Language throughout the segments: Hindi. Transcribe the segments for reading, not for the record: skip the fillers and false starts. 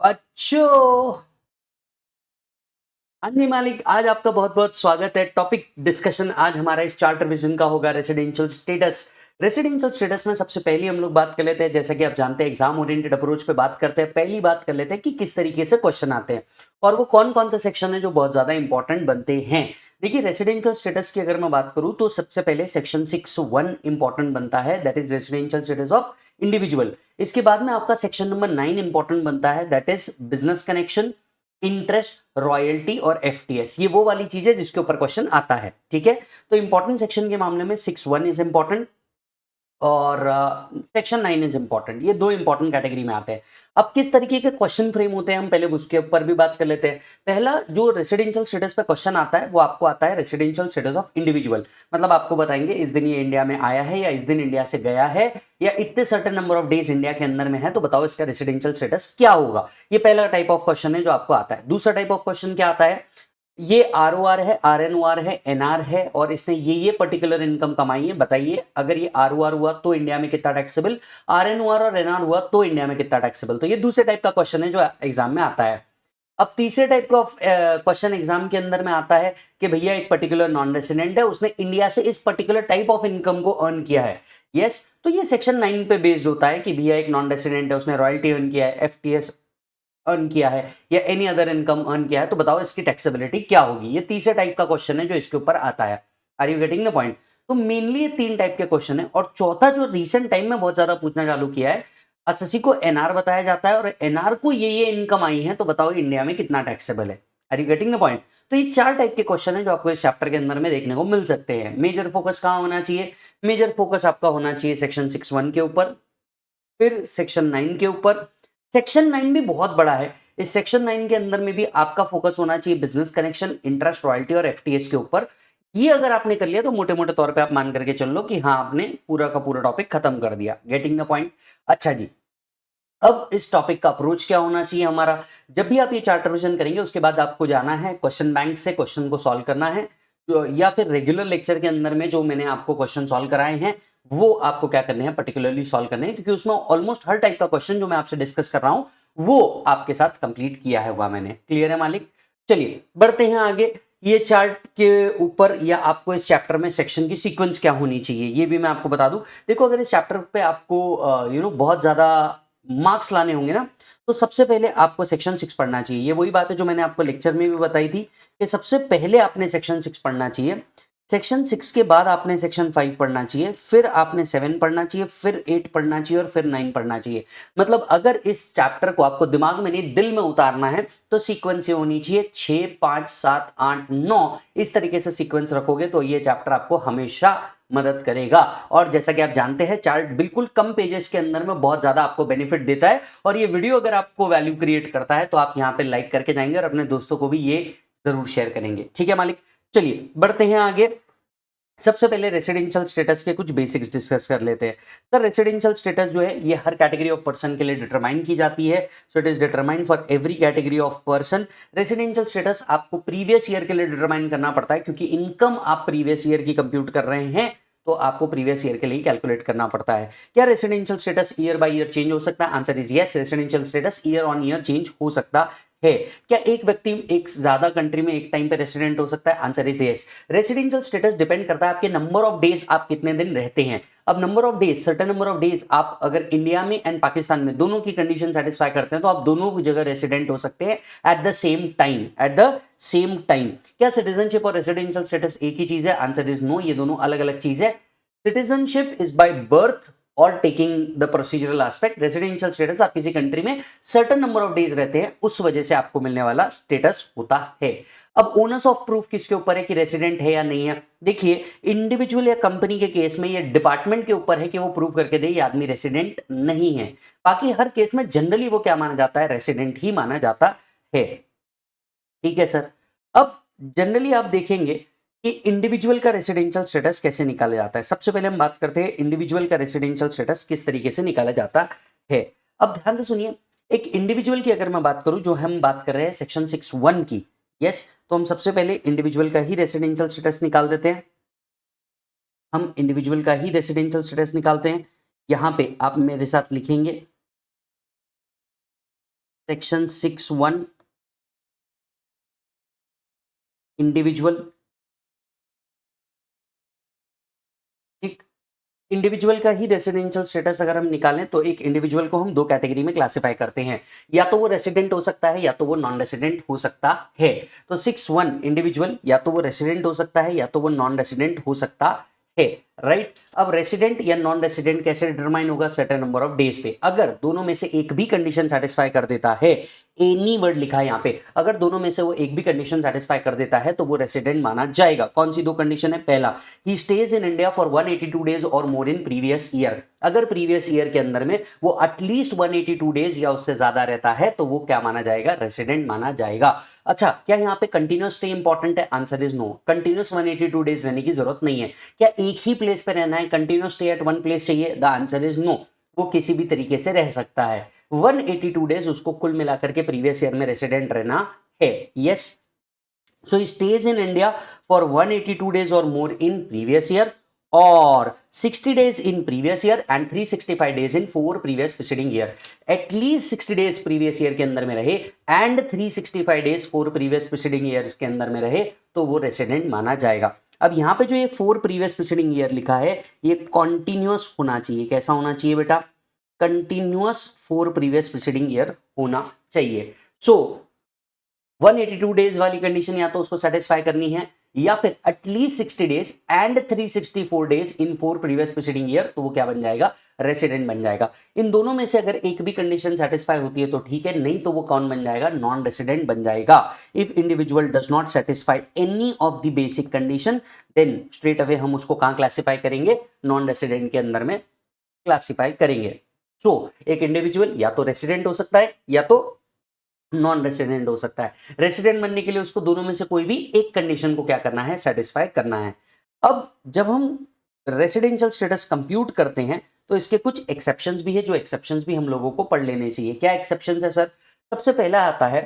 अच्छो। अन्य मालिक, आज आपका बहुत बहुत स्वागत है। टॉपिक डिस्कशन आज हमारा इस चार्ट रिवीजन का होगा रेसिडेंशियल स्टेटस। रेसिडेंशियल स्टेटस में सबसे पहले हम लोग बात कर लेते हैं, जैसा कि आप जानते हैं एग्जाम ओरिएंटेड अप्रोच पे बात करते हैं। पहली बात कर लेते हैं कि किस तरीके से क्वेश्चन आते हैं और वो कौन कौन से सेक्शन है जो बहुत ज्यादा इंपॉर्टेंट बनते हैं। देखिए, रेसिडेंशियल स्टेटस की अगर मैं बात करूं तो सबसे पहले सेक्शन 6(1) इंपॉर्टेंट बनता है, that is residential status of individual. इसके बाद में आपका सेक्शन नंबर 9 इंपॉर्टेंट बनता है, that is business connection, interest, royalty और एफटीएस। ये वो वाली चीज है जिसके ऊपर क्वेश्चन आता है। ठीक है, तो इंपॉर्टेंट सेक्शन के मामले में 6(1) इज इंपॉर्टेंट और सेक्शन 9 इज इंपॉर्टेंट। ये दो इंपॉर्टेंट कैटेगरी में आते हैं। अब किस तरीके के क्वेश्चन फ्रेम होते हैं हम पहले उसके ऊपर भी बात कर लेते हैं। पहला जो रेसिडेंशियल स्टेटस पे क्वेश्चन आता है वो आपको आता है रेसिडेंशियल स्टेटस ऑफ इंडिविजुअल। मतलब आपको बताएंगे इस दिन ये इंडिया में आया है या इस दिन इंडिया से गया है या इतने certain number of days India के अंदर में है, तो बताओ इसका रेसिडेंशियल स्टेटस क्या होगा। ये पहला टाइप ऑफ क्वेश्चन है जो आपको आता है। दूसरा टाइप ऑफ क्वेश्चन क्या आता है, ये आरओआर है, आरएनओआर है, एनआर है और इसने ये पर्टिकुलर इनकम कमाई है, बताइए अगर ये आरओआर हुआ तो इंडिया में कितना टैक्सेबल, आरएनओआर और एनआर हुआ तो इंडिया में कितना टैक्सेबल। तो ये दूसरे टाइप का क्वेश्चन है जो एग्जाम में आता है। अब तीसरे टाइप का क्वेश्चन एग्जाम के अंदर में आता है कि भैया एक पर्टिकुलर नॉन रेसिडेंट है, उसने इंडिया से इस पर्टिकुलर टाइप ऑफ इनकम को अर्न किया है। यस, तो ये सेक्शन 9 पे बेस्ड होता है कि भैया एक नॉन रेसिडेंट है, उसने रॉयल्टी अर्न किया है, एफटीएस अर्न किया है या एनी अदर इनकम अर्न किया है, तो बताओ इसकी टैक्सेबिलिटी क्या होगी। ये तीसरे टाइप का क्वेश्चन है जो इसके ऊपर आता है। Are you getting the point? तो मेनली ये तीन टाइप के क्वेश्चन है। और चौथा जो रिसेंट टाइम में बहुत ज्यादा पूछना चालू किया है, एसएससी को एनआर बताया जाता है और एनआर को ये इनकम आई है, तो बताओ इंडिया में कितना टैक्सेबल है। Are you getting the point? तो ये चार टाइप के क्वेश्चन है जो आपको इस चैप्टर के अंदर में देखने को मिल सकते हैं। मेजर फोकस कहाँ होना चाहिए? मेजर फोकस आपका होना चाहिए सेक्शन 6(1) के ऊपर, फिर सेक्शन 9 के ऊपर। सेक्शन 9 भी बहुत बड़ा है। इस सेक्शन 9 के अंदर में भी आपका फोकस होना चाहिए बिजनेस कनेक्शन, इंटरेस्ट, रॉयल्टी और एफटीएस के ऊपर। ये अगर आपने कर लिया तो मोटे मोटे तौर पे आप मान करके चल लो कि हाँ, आपने पूरा का पूरा टॉपिक खत्म कर दिया। Getting the point? अच्छा जी, अब इस टॉपिक का अप्रोच क्या होना चाहिए हमारा। जब भी आप ये चार्ट रिवीजन करेंगे उसके बाद आपको जाना है क्वेश्चन बैंक से क्वेश्चन को सॉल्व करना है, या फिर रेगुलर लेक्चर के अंदर में जो मैंने आपको क्वेश्चन सॉल्व कराए हैं वो आपको क्या करने हैं, पर्टिकुलरली सॉल्व करने हैं, क्योंकि उसमें ऑलमोस्ट हर टाइप का क्वेश्चन जो मैं आपसे डिस्कस कर रहा हूं वो आपके साथ कंप्लीट किया है हुआ मैंने। क्लियर है मालिक? चलिए बढ़ते हैं आगे। ये चार्ट के ऊपर या आपको इस चैप्टर में सेक्शन की सीक्वेंस क्या होनी चाहिए ये भी मैं आपको बता दूं। देखो, अगर इस चैप्टर पे आपको बहुत ज्यादा मार्क्स लाने होंगे ना, तो सबसे पहले आपको सेक्शन 6 पढ़ना चाहिए। ये वही बात है जो मैंने आपको लेक्चर में भी बताई थी कि सबसे पहले आपने सेक्शन 6 पढ़ना चाहिए। सेक्शन 6 के बाद आपने सेक्शन 5 पढ़ना चाहिए, फिर आपने 7 पढ़ना चाहिए, फिर 8 पढ़ना चाहिए और फिर 9 पढ़ना चाहिए। मतलब अगर इस चैप्टर को आपको दिमाग में नहीं दिल में उतारना है तो सीक्वेंस ये होनी चाहिए 6, 5, 7, 8, 9। इस तरीके से सीक्वेंस रखोगे तो ये चैप्टर आपको हमेशा मदद करेगा। और जैसा कि आप जानते हैं चार्ट बिल्कुल कम पेजेस के अंदर में बहुत ज्यादा आपको बेनिफिट देता है। और ये वीडियो अगर आपको वैल्यू क्रिएट करता है तो आप यहाँ पे लाइक करके जाएंगे और अपने दोस्तों को भी ये जरूर शेयर करेंगे। ठीक है मालिक? चलिए बढ़ते हैं आगे। सबसे पहले रेसिडेंशियल स्टेटस के कुछ बेसिक्स डिस्कस कर लेते हैं। सर, रेसिडेंशियल स्टेटस जो है ये हर कैटेगरी ऑफ पर्सन के लिए डिटरमाइन की जाती है। So it is determine for every category of person. Residential status आपको प्रीवियस ईयर के लिए डिटरमाइन करना पड़ता है, क्योंकि इनकम आप प्रीवियस ईयर की कंप्यूट कर रहे हैं तो आपको प्रीवियस ईयर के लिए कैलकुलेट करना पड़ता है। क्या residential status year by year change हो सकता है? Answer is yes, residential status year on year change हो सकता है। क्या एक व्यक्ति एक ज्यादा कंट्री में एक टाइम पे रेसिडेंट हो सकता है? Answer is yes. Residential status depend करता है आपके नंबर ऑफ डेज, आप कितने दिन रहते हैं। अब number of days, certain number of days आप अगर इंडिया में एंड पाकिस्तान में दोनों की कंडीशन सेटिस्फाई करते हैं तो आप दोनों की जगह रेसिडेंट हो सकते हैं at the same time. At the same time. क्या सिटीजनशिप और रेसिडेंशियल स्टेटस एक ही चीज है? आंसर इज नो, ये दोनों अलग अलग चीज है। सिटीजनशिप इज बाय बर्थ और taking the procedural aspect. Residential status आप किसी कंट्री में सर्टेन नंबर ऑफ डेज रहते हैं उस वजह से आपको मिलने वाला स्टेटस होता है। अब ओनर्स ऑफ प्रूफ किसके ऊपर है कि रेसिडेंट है या नहीं है? देखिए, इंडिविजुअल या कंपनी के केस में ये डिपार्टमेंट के ऊपर है कि वो प्रूव करके दे ये आदमी रेसिडेंट नहीं है। बाकी हर केस में जनरली वो क्या माना जाता है? रेसिडेंट ही माना जाता है। ठीक है सर। अब जनरली आप देखेंगे कि इंडिविजुअल का रेसिडेंशियल स्टेटस कैसे निकाला जाता है। सबसे पहले हम बात करते हैं इंडिविजुअल का रेसिडेंशियल स्टेटस किस तरीके से निकाला जाता है। अब ध्यान से सुनिए, एक इंडिविजुअल की अगर मैं बात करूं, जो हम बात कर रहे हैं सेक्शन 6(1) की, यस, तो हम सबसे पहले इंडिविजुअल का ही रेसिडेंशियल स्टेटस निकाल देते हैं। हम इंडिविजुअल का ही रेसिडेंशियल स्टेटस निकालते हैं। यहां पे आप मेरे साथ लिखेंगे सेक्शन 6(1) इंडिविजुअल, ठीक, इंडिविजुअल का ही रेसिडेंशियल स्टेटस अगर हम निकालें तो एक इंडिविजुअल को हम दो कैटेगरी में क्लासिफाई करते हैं, या तो वो रेसिडेंट हो सकता है या तो वो नॉन रेसिडेंट हो सकता है। तो 6(1) इंडिविजुअल या तो वो रेसिडेंट हो सकता है या तो वो नॉन रेसिडेंट हो सकता है, राइट। अब रेसिडेंट या नॉन रेसिडेंट कैसे डिटरमाइन होगा? सर्टेन नंबर ऑफ डेज पे। अगर दोनों में से एक भी कंडीशन सेटिस्फाई कर देता है, एनी वर्ड लिखा है यहाँ पे, अगर दोनों में से वो एक भी कंडीशन सेटिस्फाई कर देता है तो वो रेसिडेंट माना जाएगा। कौन सी दो कंडीशन है? पहला, he stays in India for 182 days और मोर इन प्रीवियस ईयर। अगर प्रीवियस ईयर के अंदर में वो एटलीस्ट 182 डेज या उससे ज्यादा रहता है तो वो क्या माना जाएगा? रेसिडेंट माना जाएगा। अच्छा, क्या यहाँ पे कंटिन्यूस स्टे इंपॉर्टेंट है? Answer is no. Continuous 182 days रहने की जरूरत नहीं है। क्या एक ही प्लेस पे रहना है? Continuous stay at one place चाहिए? The answer is no. वो किसी भी तरीके से रह सकता है। 182 डेज उसको कुल मिलाकर के प्रीवियस ईयर में रेसिडेंट रहना है। Yes, so stage in India for 182 days और मोर इन प्रीवियस ईयर, और 60 days in previous year and 365 days in 4 previous preceding year। At least 60 days previous year के अंदर में रहे and 365 days 4 previous preceding years के अंदर में रहे तो वो रेसिडेंट माना जाएगा। अब यहाँ पे जो ये 4 previous preceding year लिखा है ये कॉन्टिन्यूअस होना चाहिए। कैसा होना चाहिए बेटा? कंटिन्यूअस 4 previous preceding year होना चाहिए। सो 182 डेज वाली कंडीशन या तो उसको सेटिस्फाई करनी है या फिर at least 60 days and 364 days in 4 previous preceding year, तो वो क्या बन जाएगा? रेसिडेंट बन जाएगा। इन दोनों में से अगर एक भी कंडीशन सेटिस्फाई होती है तो ठीक है, नहीं तो वो कौन बन जाएगा? नॉन रेसिडेंट बन जाएगा। If individual does not satisfy any of the basic condition then straight away हम उसको कहां क्लासिफाई करेंगे? नॉन रेसिडेंट के अंदर में क्लासिफाई करेंगे। सो एक इंडिविजुअल या तो रेसिडेंट हो सकता है या तो नॉन रेसिडेंट हो सकता है। रेसिडेंट बनने के लिए उसको दोनों में से कोई भी एक कंडीशन को क्या करना है? सेटिस्फाई करना है। अब जब हम रेसिडेंशियल स्टेटस कंप्यूट करते हैं तो इसके कुछ एक्सेप्शंस भी है, जो एक्सेप्शंस भी हम लोगों को पढ़ लेने चाहिए। क्या एक्सेप्शंस है सर? सबसे पहला आता है,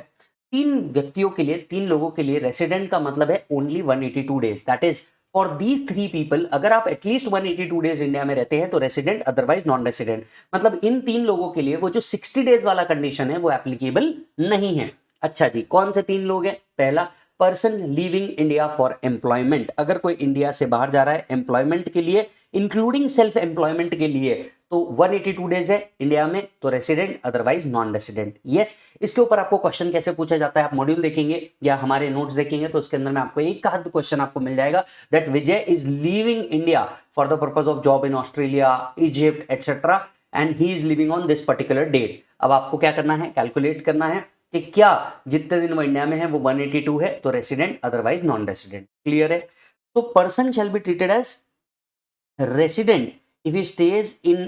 तीन व्यक्तियों के लिए, तीन लोगों के लिए रेसिडेंट का मतलब है only 182 days. That is for these 3 people, अगर आप एटलीस्ट 182 डेज इंडिया में रहते हैं तो रेसिडेंट, अदरवाइज नॉन रेसिडेंट। मतलब इन तीन लोगों के लिए वो जो 60 डेज वाला कंडीशन है वो एप्लीकेबल नहीं है। अच्छा जी, कौन से तीन लोग हैं? पहला, person living India for employment. अगर कोई इंडिया से बाहर जा रहा है एम्प्लॉयमेंट के लिए, इंक्लूडिंग सेल्फ एम्प्लॉयमेंट के लिए, तो 182 डेज है इंडिया में तो resident, otherwise non resident. Yes, इसके ऊपर आपको क्वेश्चन कैसे पूछा जाता है, आप मॉड्यूल देखेंगे या हमारे नोट्स देखेंगे तो उसके अंदर में आपको एक आध क्वेश्चन आपको मिल जाएगा that Vijay is living India for the purpose of job in Australia, Egypt etcetera and he is living on this particular date. अब आपको क्या करना है? कैलकुलेट करना है कि क्या जितने दिन वो इंडिया में है वो 182 है तो resident, otherwise non resident. Clear है? तो person shall be treated as resident if he stays in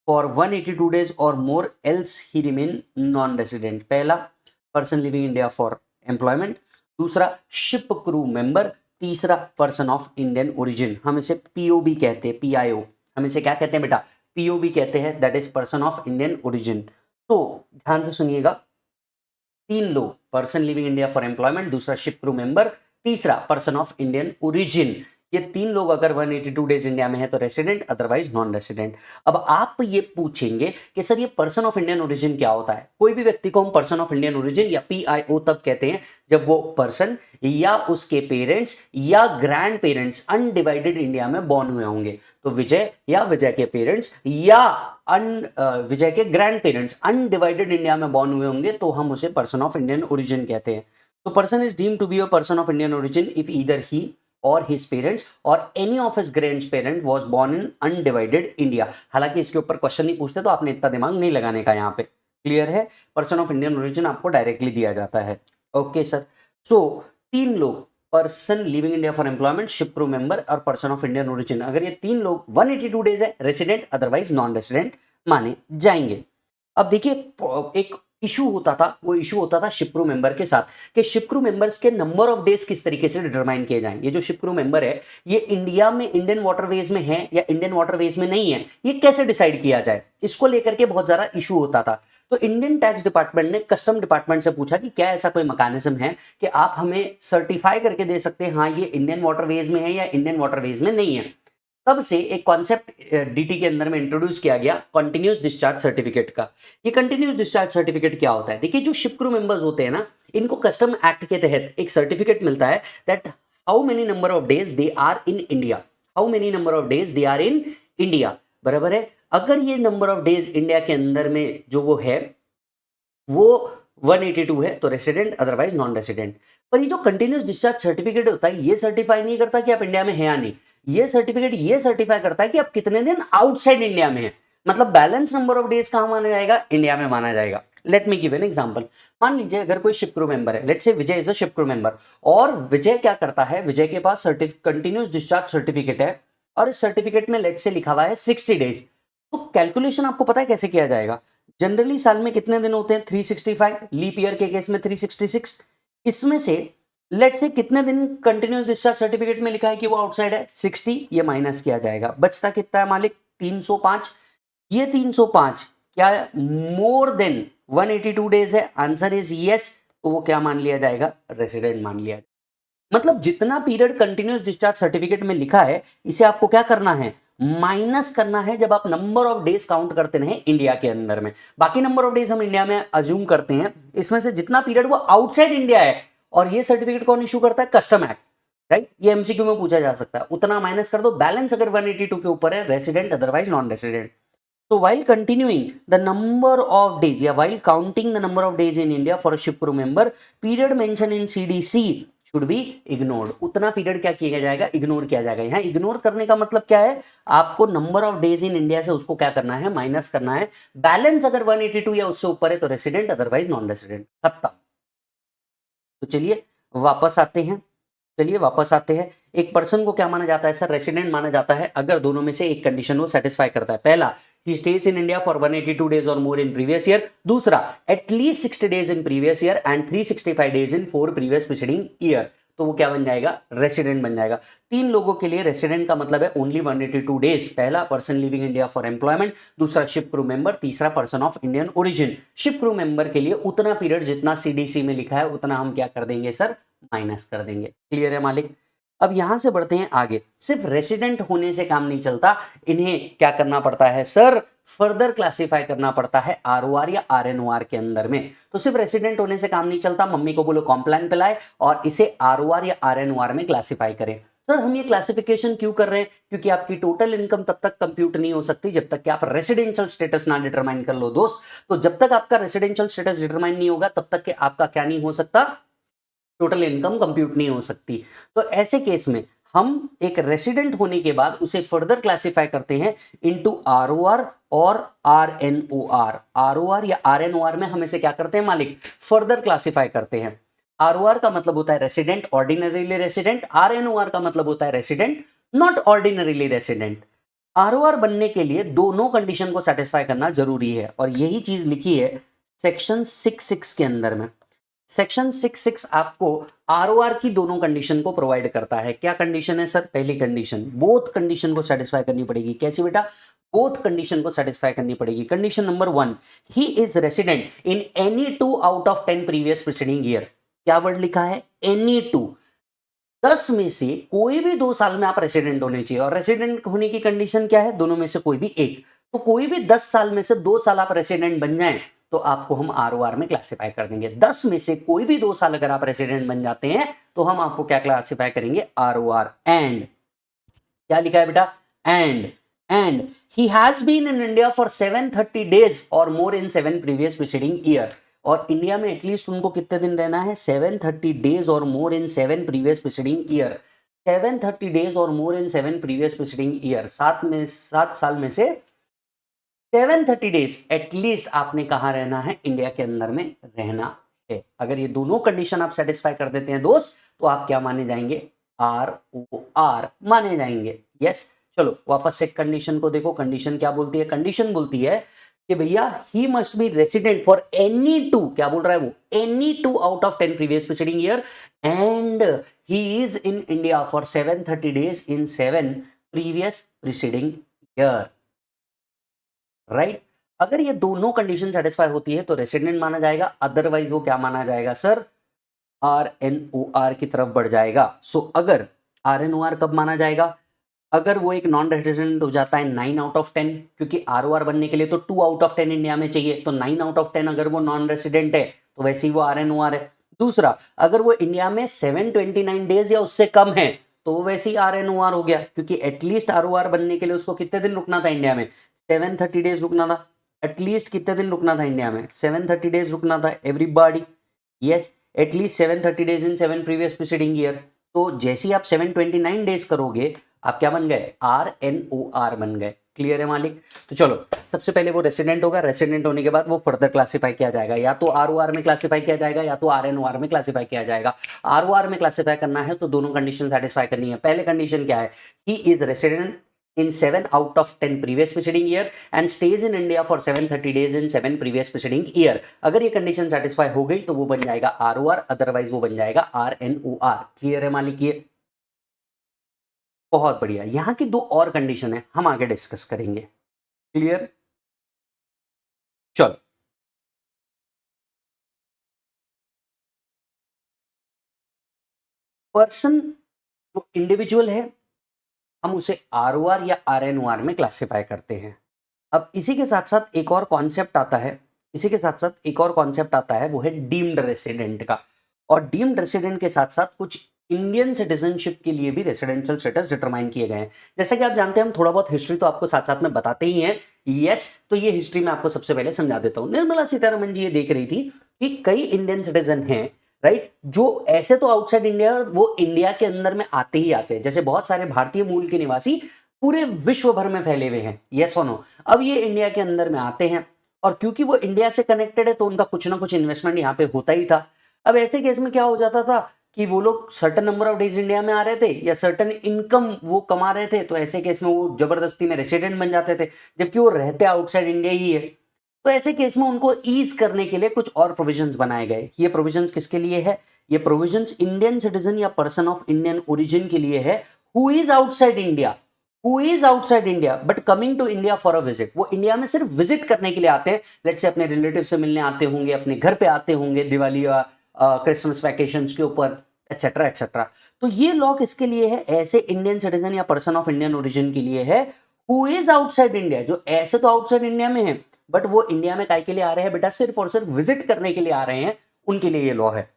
for 182 days or more, else he remain non-resident। पहला, person living India for employment। दूसरा, ship crew member। तीसरा, person of Indian origin। हम इसे POB कहते हैं, PIO। हम इसे क्या कहते हैं बेटा? POB कहते हैं, that is person of Indian origin। तो ध्यान से सुनिएगा, तीन लोग, person living India for employment, दूसरा शिप क्रू मेंबर, तीसरा पर्सन ऑफ इंडियन ओरिजिन। ये तीन लोग अगर 182 डेज इंडिया में है तो रेसिडेंट, अदरवाइज नॉन रेसिडेंट। अब आप ये पूछेंगे कि सर ये पर्सन ऑफ इंडियन ओरिजिन क्या होता है? कोई भी व्यक्ति को हम पर्सन ऑफ इंडियन ओरिजिन या PIO तब कहते हैं जब वो पर्सन या उसके पेरेंट्स या ग्रैंड पेरेंट्स अनडिवाइडेड इंडिया में बॉर्न हुए होंगे। तो विजय या विजय के पेरेंट्स या विजय के ग्रैंड पेरेंट्स अनडिवाइडेड इंडिया में बॉर्न हुए होंगे तो हम उसे पर्सन ऑफ इंडियन ओरिजिन कहते हैं। तो person is deemed to be a person of Indian origin if either he or his parents or any of his grandparents was born in undivided India। हालांकि इसके ऊपर क्वेश्चन नहीं पूछते तो आपने इतना दिमाग नहीं लगाने का यहाँ पे। क्लियर है? पर्सन ऑफ इंडियन ओरिजिन आपको डायरेक्टली दिया जाता है। ओके सर, सो तीन लोग, person living India for employment, ship crew member और पर्सन ऑफ इंडियन ओरिजिन, अगर ये तीन लोग 182 डेज है, रेसिडेंट अदरवाइज नॉन रेसिडेंट माने जाएंगे। अब देखिए, एक इशू होता था, वो इशू होता था शिप क्रू मेंबर के साथ कि शिप क्रू मेंबर्स के नंबर ऑफ डेज किस तरीके से डिटरमाइन किए जाएं। ये जो शिप क्रू मेंबर है ये इंडिया में इंडियन वाटरवेज में है या इंडियन वाटरवेज में नहीं है, ये कैसे डिसाइड किया जाए, इसको लेकर के बहुत ज्यादा इशू होता था। तो इंडियन टैक्स डिपार्टमेंट ने कस्टम डिपार्टमेंट से पूछा कि क्या ऐसा कोई मैकेनिज्म है कि आप हमें सर्टिफाई करके दे सकते हैं हाँ ये इंडियन वाटरवेज में है या इंडियन वाटरवेज में नहीं है। तब से एक कॉन्सेप्ट डीटी के अंदर में इंट्रोड्यूस किया गया कंटिन्यूस डिस्चार्ज सर्टिफिकेट का। ये कंटिन्यूस डिस्चार्ज सर्टिफिकेट क्या होता है? देखिए, जो शिप क्रू मेंबर्स होते हैं ना, इनको कस्टम एक्ट के तहत एक सर्टिफिकेट मिलता है that how many number of days they are in India, how many number of days they are in India, बराबर है। अगर ये नंबर ऑफ डेज इंडिया के अंदर में जो वो है वो 182 है तो रेसिडेंट, अदरवाइज नॉन रेसिडेंट। पर ये जो कंटिन्यूस डिस्चार्ज सर्टिफिकेट होता है ये सर्टिफाई नहीं करता कि आप इंडिया में हैं या नहीं, ये सर्टिफिकेट ये सर्टिफाई करता है कि आप कितने दिन आउटसाइड इंडिया में हैं। मतलब बैलेंस नंबर ऑफ डेज कहां माना जाएगा? इंडिया में माना जाएगा। Let me give an example. मान लीजिए अगर कोई शिप क्रू मेंबर है, let's say Vijay is a ship crew member, और विजय क्या करता है, विजय के पास कंटिन्यूस डिस्चार्ज सर्टिफिकेट है और इस सर्टिफिकेट में लेट्स से लिखा हुआ है 60 डेज। तो कैलकुलेशन आपको पता है कैसे किया जाएगा? जनरली साल में कितने दिन होते हैं? 365, लीप ईयर के केस में 366। इसमें से लेट से कितने दिन कंटिन्यूस डिस्चार्ज सर्टिफिकेट में लिखा है कि वो आउटसाइड है? 60, ये माइनस किया जाएगा, बचता कितना है मालिक? 305। ये 305 क्या मोर देन 182 डेज है? Answer is yes. तो वो क्या मान लिया जाएगा? रेसिडेंट मान लिया जाएगा। मतलब जितना पीरियड कंटिन्यूस डिस्चार्ज सर्टिफिकेट में लिखा है इसे आपको क्या करना है? माइनस करना है जब आप नंबर ऑफ डेज काउंट करते रहे इंडिया के अंदर में। बाकी नंबर ऑफ डेज हम इंडिया में अज्यूम करते हैं, इसमें से जितना पीरियड वो आउटसाइड इंडिया है, और ये सर्टिफिकेट कौन इशू करता है? Custom act, right? ये एमसीक्यू में पूछा जा सकता है, उतना माइनस कर दो। बैलेंस अगर 182 के ऊपर है, resident otherwise non resident. So while continuing the number of days, या while counting the number of days in India for a ship crew member, period mentioned in CDC should be ignored. उतना पीरियड क्या किया जाएगा? इग्नोर किया जाएगा। यहाँ इग्नोर करने का मतलब क्या है? आपको number of days in India से उसको क्या करना है? माइनस करना है। बैलेंस अगर 182 या उससे ऊपर है तो रेसिडेंट, अदरवाइज नॉन रेसिडेंट। खत्म। तो चलिए वापस आते हैं, एक पर्सन को क्या माना जाता है सर? रेसिडेंट माना जाता है अगर दोनों में से एक कंडीशन वो सेटिस्फाई करता है। पहला, he stays in India for 182 days or more in previous year। दूसरा, at least 60 days in previous year and 365 days in 4 previous preceding year। तो वो क्या बन जाएगा? रेसिडेंट बन जाएगा। तीन लोगों के लिए रेसिडेंट का मतलब है ओनली 182 डेज। पहला, person living India for employment. दूसरा, शिप क्रू मेंबर। तीसरा, person of Indian origin. Ship crew member के लिए उतना पीरियड जितना सीडीसी में लिखा है उतना हम क्या कर देंगे सर? माइनस कर देंगे। क्लियर है मालिक? अब यहां से बढ़ते हैं आगे। सिर्फ रेसिडेंट होने से काम नहीं चलता, इन्हें क्या करना पड़ता है सर? फर्दर क्लासिफाई करना पड़ता है आरओआर या आरएनओआर के अंदर में। तो सिर्फ रेसिडेंट होने से काम नहीं चलता, मम्मी को बोलो कॉम्प्लान पिलाए और इसे आरओआर या आरएनओआर में क्लासिफाई करें। सर हम ये क्लासिफिकेशन क्यों कर रहे हैं? क्योंकि आपकी टोटल इनकम तब तक कंप्यूट नहीं हो सकती जब तक कि आप रेसिडेंशियल स्टेटस ना डिटरमाइन कर लो दोस्त। तो जब तक आपका रेसिडेंशियल स्टेटस डिटरमाइन नहीं होगा तब तक कि आपका क्या नहीं हो सकता? टोटल इनकम कंप्यूट नहीं हो सकती। तो ऐसे केस में हम एक रेसिडेंट होने के बाद उसे फर्दर क्लासिफाई करते हैं इनटू आरओआर और आरएनओआर। आरओआर या आरएनओआर में हम इसे क्या करते हैं मालिक? फर्दर क्लासिफाई करते हैं। आरओआर का मतलब होता है रेसिडेंट, ऑर्डिनरीली रेसिडेंट। आरएनओआर का मतलब होता है resident, not ordinarily resident. ROR बनने के लिए दोनों कंडीशन को सेटिस्फाई करना जरूरी है और यही चीज लिखी है सेक्शन 66 के अंदर में। सेक्शन 66 आपको आरओआर की दोनों कंडीशन को प्रोवाइड करता है। क्या कंडीशन है सर? पहली कंडीशन, बोथ कंडीशन को सेटिस्फाई करनी पड़ेगी। कैसी बेटा? बोथ कंडीशन को सेटिस्फाई करनी पड़ेगी। Condition number 1, he is resident in any 2 out of 10 previous preceding year. क्या वर्ड लिखा है? एनी 2। 10 में से कोई भी 2 साल में आप रेसिडेंट होने चाहिए, और रेसिडेंट होने की कंडीशन क्या है? दोनों में से कोई भी एक। तो कोई भी 10 साल में से 2 साल आप रेसिडेंट बन जाएं तो आपको हम आरओआर में क्लासिफाई कर देंगे। 10 में से कोई भी 2 साल अगर आप रेसिडेंट बन जाते हैं तो हम आपको क्या क्लासिफाई करेंगे? आरओआर। एंड क्या लिखा है बेटा? And he has been in India for 730 days और more in 7 previous preceding year. और इंडिया में एटलीस्ट उनको कितने दिन रहना है? 730 डेज और more in 7 previous preceding year. 730 days और more in 7 previous preceding year. 7 साल में से 730 डेज एटलीस्ट आपने कहां रहना है? इंडिया के अंदर में रहना है। अगर ये दोनों कंडीशन आप सेटिस्फाई कर देते हैं दोस्त तो आप क्या माने जाएंगे? आरओआर माने जाएंगे। यस। चलो वापस से कंडीशन को देखो। कंडीशन क्या बोलती है? कंडीशन बोलती है कि भैया he must be resident for any 2, क्या बोल रहा है वो? Any 2 out of 10 previous preceding year and he is in India for 730 days in 7 previous preceding year. Right? अगर ये दोनों कंडीशन सेटिस्फाई होती है तो रेसिडेंट माना जाएगा, अदरवाइज वो क्या माना जाएगा सर? आरएनओआर की तरफ बढ़ जाएगा। सो अगर आरएनओआर कब माना जाएगा? अगर वो एक नॉन रेसिडेंट हो जाता है 9 आउट ऑफ 10, क्योंकि आरओआर बनने के लिए तो 2 आउट ऑफ 10 इंडिया में चाहिए, तो 9 आउट ऑफ 10 अगर वो नॉन रेसिडेंट है तो वैसे ही वो आरएनओआर है। दूसरा, अगर वो इंडिया में 729 डेज या उससे कम है तो वो वैसे ही आरएनओआर हो गया, क्योंकि एटलीस्ट आरओआर बनने के लिए उसको कितने दिन रुकना था इंडिया में? 730 डेज रुकना था। एटलीस्ट कितने दिन रुकना था इंडिया में? 730 डेज रुकना था everybody. Yes, at least 730 days in 7 previous preceding year. तो जैसे ही आप 729 डेज करोगे, आप क्या बन गए? आरएनओआर बन गए। क्लियर है मालिक? तो चलो, सबसे पहले वो रेसिडेंट होगा, रेसिडेंट होने के बाद वो फर्दर क्लासिफाई किया जाएगा, या तो आरओआर में क्लासिफाई किया जाएगा या तो आरएनओआर में क्लासिफाई किया जाएगा। आरओआर में क्लासिफाई करना है तो दोनों कंडीशन सेटिस्फाई करनी है। पहले कंडीशन क्या है? He is resident in 7 out of 10 previous preceding year and stays in India for 730 days in 7 previous preceding year। अगर ये कंडीशन सेटिस्फाई हो गई तो वो बन जाएगा आरओआर, अदरवाइज वो बन जाएगा आरएनओआर। क्लियर है मालिक? ये बहुत बढ़िया। यहाँ की दो और कंडीशन है, हम आगे डिस्कस करेंगे। क्लियर? चलो, पर्सन जो इंडिविजुअल है हम उसे आरओआर या आरएनओआर में क्लासिफाई करते हैं। अब इसी के साथ साथ एक और कॉन्सेप्ट आता है, इसी के साथ साथ एक और कॉन्सेप्ट आता है, वो है डीम्ड रेसिडेंट का। और डीम्ड रेसिडेंट के साथ साथ कुछ इंडियन सिटीजनशिप के लिए भी रेसिडेंशियल स्टेटस डिटरमाइन किए गए हैं। जैसा कि आप जानते हैं, हम थोड़ा बहुत हिस्ट्री तो आपको साथ साथ में बताते ही हैं। यस, तो ये हिस्ट्री मैं आपको सबसे पहले समझा देता हूँ। निर्मला सीतारमन जी ये देख रही थी कि कई इंडियन सिटीजन हैं, राइट, जो ऐसे तो आउटसाइड इंडिया वो इंडिया के अंदर में आते ही आते हैं। जैसे बहुत सारे भारतीय मूल के निवासी पूरे विश्व भर में फैले हुए हैं, यस और नो। अब ये इंडिया के अंदर में आते हैं और क्योंकि वो इंडिया से कनेक्टेड है तो उनका कुछ ना कुछ इन्वेस्टमेंट यहाँ पे होता ही था। अब ऐसे केस में क्या हो जाता था कि वो लोग certain number of days India में आ रहे थे या सर्टेन इनकम वो कमा रहे थे, तो ऐसे केस में वो जबरदस्ती में रेसिडेंट बन जाते थे, जबकि वो रहते आउटसाइड इंडिया ही है। तो ऐसे केस में उनको ईज करने के लिए कुछ और प्रोविजंस बनाए गए। ये प्रोविजंस किसके लिए है? ये प्रोविजंस इंडियन सिटीजन या पर्सन ऑफ इंडियन ओरिजिन के लिए है who is outside India, who is outside India but coming to India for a visit. वो इंडिया में सिर्फ विजिट करने के लिए आते हैं, लेट्स से अपने रिलेटिव से मिलने आते होंगे, अपने घर पे आते होंगे दिवाली या क्रिसमस वैकेशंस के ऊपर, एटसेट्रा एटसेट्रा। तो ये लॉ किसके लिए है? ऐसे इंडियन सिटीजन या पर्सन ऑफ इंडियन ओरिजिन के लिए है हु इज आउटसाइड इंडिया, जो ऐसे तो आउटसाइड इंडिया में है बट वो इंडिया में काय के लिए आ रहे हैं बेटा? सिर्फ और सिर्फ विजिट करने के लिए आ रहे हैं, उनके लिए ये लॉ है।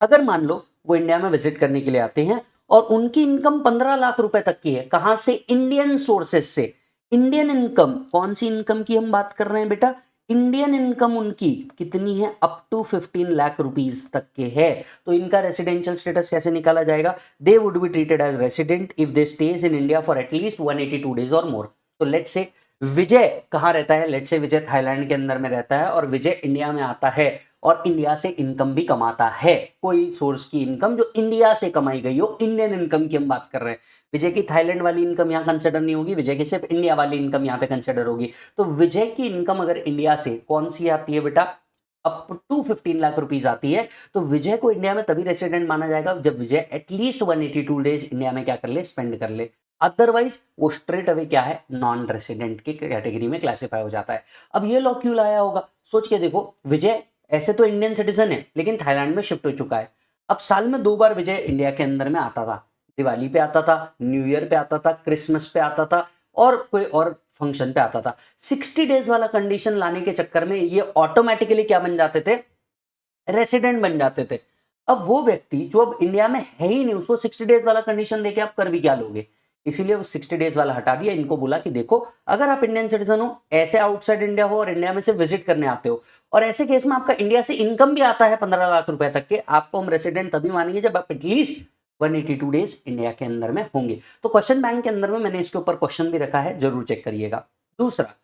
अगर मान लो वो इंडिया में विजिट करने के लिए आते हैं और उनकी इनकम 15 लाख रुपए तक की है, कहां से? इंडियन सोर्सेस से। इंडियन इनकम, कौन सी इनकम की हम बात कर रहे हैं बेटा? इंडियन इनकम उनकी कितनी है? अप टू 15 लाख रुपीज तक के है। तो इनका रेसिडेंशियल स्टेटस कैसे निकाला जाएगा? They would be treated as resident if they stays in India for at least 182 days और मोर। तो लेट्स से विजय कहाँ रहता है? लेट्स से विजय थाईलैंड के अंदर में रहता है और विजय इंडिया में आता है और इंडिया से इनकम भी कमाता है, कोई सोर्स की इनकम जो इंडिया से कमाई गई हो, इंडियन इनकम की हम बात कर रहे हैं। विजय की थाईलैंड वाली इनकम यहाँ कंसिडर नहीं होगी, विजय की सिर्फ इंडिया वाली इनकम यहाँ पे कंसिडर होगी। तो विजय की इनकम अगर इंडिया से कौन सी आती है बेटा? अप टू 15 लाख रुपीज आती है, तो विजय को इंडिया में तभी रेसिडेंट माना जाएगा जब विजय एटलीस्ट 182 डेज इंडिया में क्या कर ले? स्पेंड कर ले। अदरवाइज वो स्ट्रेट अवे क्या है? नॉन रेसिडेंट की कैटेगरी में क्लासिफाई हो जाता है। अब ये लॉ क्यों लाया होगा? सोच के देखो, विजय ऐसे तो इंडियन सिटीजन है लेकिन थाईलैंड में शिफ्ट हो चुका है। अब साल में 2 बार विजय इंडिया के अंदर में आता था, दिवाली पे आता था, न्यू ईयर पे आता था, क्रिसमस पे आता था और कोई और फंक्शन पे आता था। 60 डेज वाला कंडीशन लाने के चक्कर में ये ऑटोमेटिकली क्या बन जाते थे? रेसिडेंट बन जाते थे। अब वो व्यक्ति जो अब इंडिया में है ही नहीं, उसको 60 डेज वाला कंडीशन देके आप कर भी क्या लोगे? इसीलिए वो 60 डेज वाला हटा दिया। इनको बोला कि देखो, अगर आप इंडियन सिटीजन हो, ऐसे आउटसाइड इंडिया हो और इंडिया में से विजिट करने आते हो और ऐसे केस में आपका इंडिया से इनकम भी आता है 15 लाख रुपए तक के, आपको हम रेसिडेंट तभी मानेंगे जब आप एटलीस्ट 182 डेज इंडिया के अंदर में होंगे। तो क्वेश्चन बैंक के अंदर में मैंने इसके ऊपर क्वेश्चन भी रखा है, जरूर चेक करिएगा। दूसरा,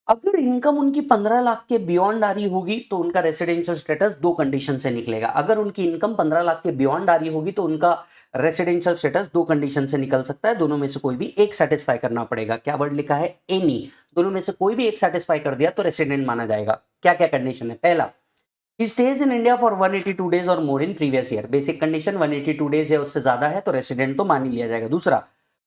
अगर इनकम उनकी 15 लाख के बियॉन्ड आ रही होगी तो उनका रेसिडेंशियल स्टेटस दो कंडीशन से निकलेगा। अगर उनकी इनकम 15 लाख के बियॉन्ड आ रही होगी तो उनका रेसिडेंशियल स्टेटस दो कंडीशन से निकल सकता है, दोनों में से कोई भी एक सेटिस्फाई करना पड़ेगा। क्या वर्ड लिखा है? एनी। दोनों में से कोई भी एक सेटिस्फाई कर दिया तो रेसिडेंट माना जाएगा। क्या क्या कंडीशन है? पहला, he stays in India for 182 days और more in previous year. Basic condition 182 days है, उससे ज्यादा है तो रेसिडेंट तो मान ही लिया जाएगा। दूसरा,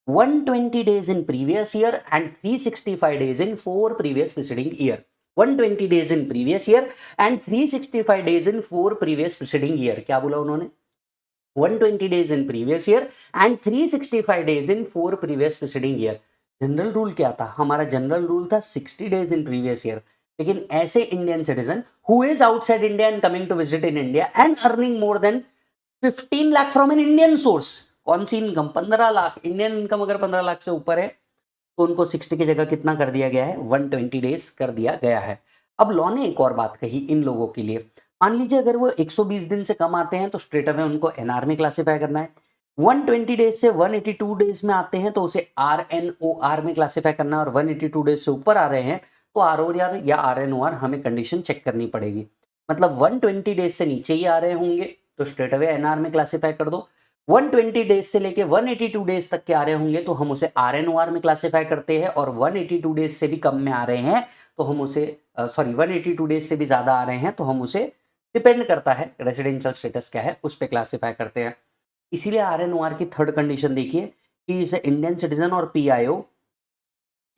120 days in previous year and 365 days in 4 previous preceding year. 120 days in previous year and 365 days in 4 previous preceding year. क्या बोला उन्होंने? 120 days in previous year and 365 days in 4 previous preceding year. General rule क्या था? हमारा जनरल रूल था 60 days in previous year. लेकिन ऐसे Indian citizen who is outside India and coming to visit in India and earning more than 15 lakh from an Indian source, कौन सी इनकम? 15 लाख. इंडियन इनकम अगर 15 लाख से ऊपर है तो उनको 60 की जगह कितना कर दिया गया है? 120 डेज कर दिया गया है. अब लॉ ने एक और बात कही इन लोगों के लिए. मान लीजिए अगर वो 120 दिन से कम आते हैं तो स्ट्रेट अवे उनको एनआर में क्लासिफाई करना है. 120 डेज से 182 डेज में आते हैं तो उसे आरएनओआर में क्लासिफाई करना है. और 182 डेज से ऊपर आ रहे हैं तो आरओआर या आरएनओआर हमें कंडीशन चेक करनी पड़ेगी. मतलब 120 डेज से नीचे ही आ रहे होंगे तो स्ट्रेट अवे एनआर में क्लासिफाई कर दो. 120 डेज से लेके 182 डेज तक के आ रहे होंगे तो हम उसे आरएनओआर में क्लासिफाई करते हैं. और 182 डेज से भी कम में आ रहे हैं तो हम उसे 182 डेज से भी ज्यादा आ रहे हैं तो हम उसे, डिपेंड करता है रेसिडेंशियल स्टेटस क्या है, उस पर क्लासिफाई करते हैं. इसीलिए आरएनओआर की थर्ड कंडीशन देखिए कि इसे इंडियन सिटीजन और पीआईओ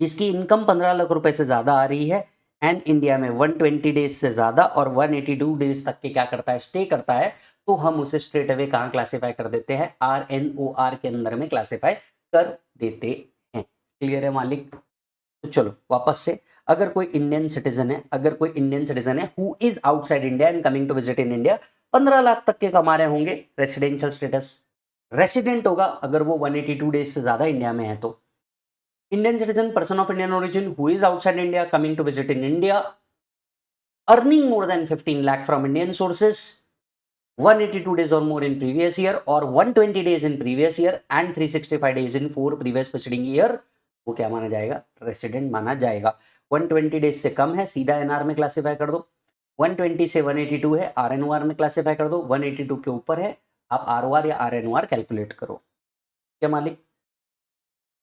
जिसकी इनकम 15 लाख रुपए से ज्यादा आ रही है एंड इंडिया में 120 डेज से ज्यादा और 182 डेज तक के क्या करता है? स्टे करता है. तो हम उसे स्ट्रेट अवे कहाँ क्लासिफाई कर देते हैं? आरएनओआर के अंदर में क्लासिफाई कर देते हैं. क्लियर है मालिक? तो चलो वापस से, अगर कोई इंडियन सिटीजन है who is outside India and coming to visit in India, 15 lakh तक के कमा रहे होंगे, रेसिडेंशियल स्टेटस रेसिडेंट होगा अगर वो 182 डेज से ज्यादा इंडिया में है तो. Indian citizen, person of Indian origin who is outside India coming to visit in India, earning more than 15 lakh from Indian sources, 182 days or more in previous year or 120 days in previous year and 365 days in 4 previous preceding year, वो क्या माना जाएगा? रेसिडेंट माना जाएगा. 120 डेज से कम है सीधा एनआर में क्लासिफाई कर दो. 120 से 182 है आरएनओआर में क्लासिफाई कर दो. 182 के ऊपर है आप आरओआर या आरएनओआर कैलकुलेट करो. क्या मालिक?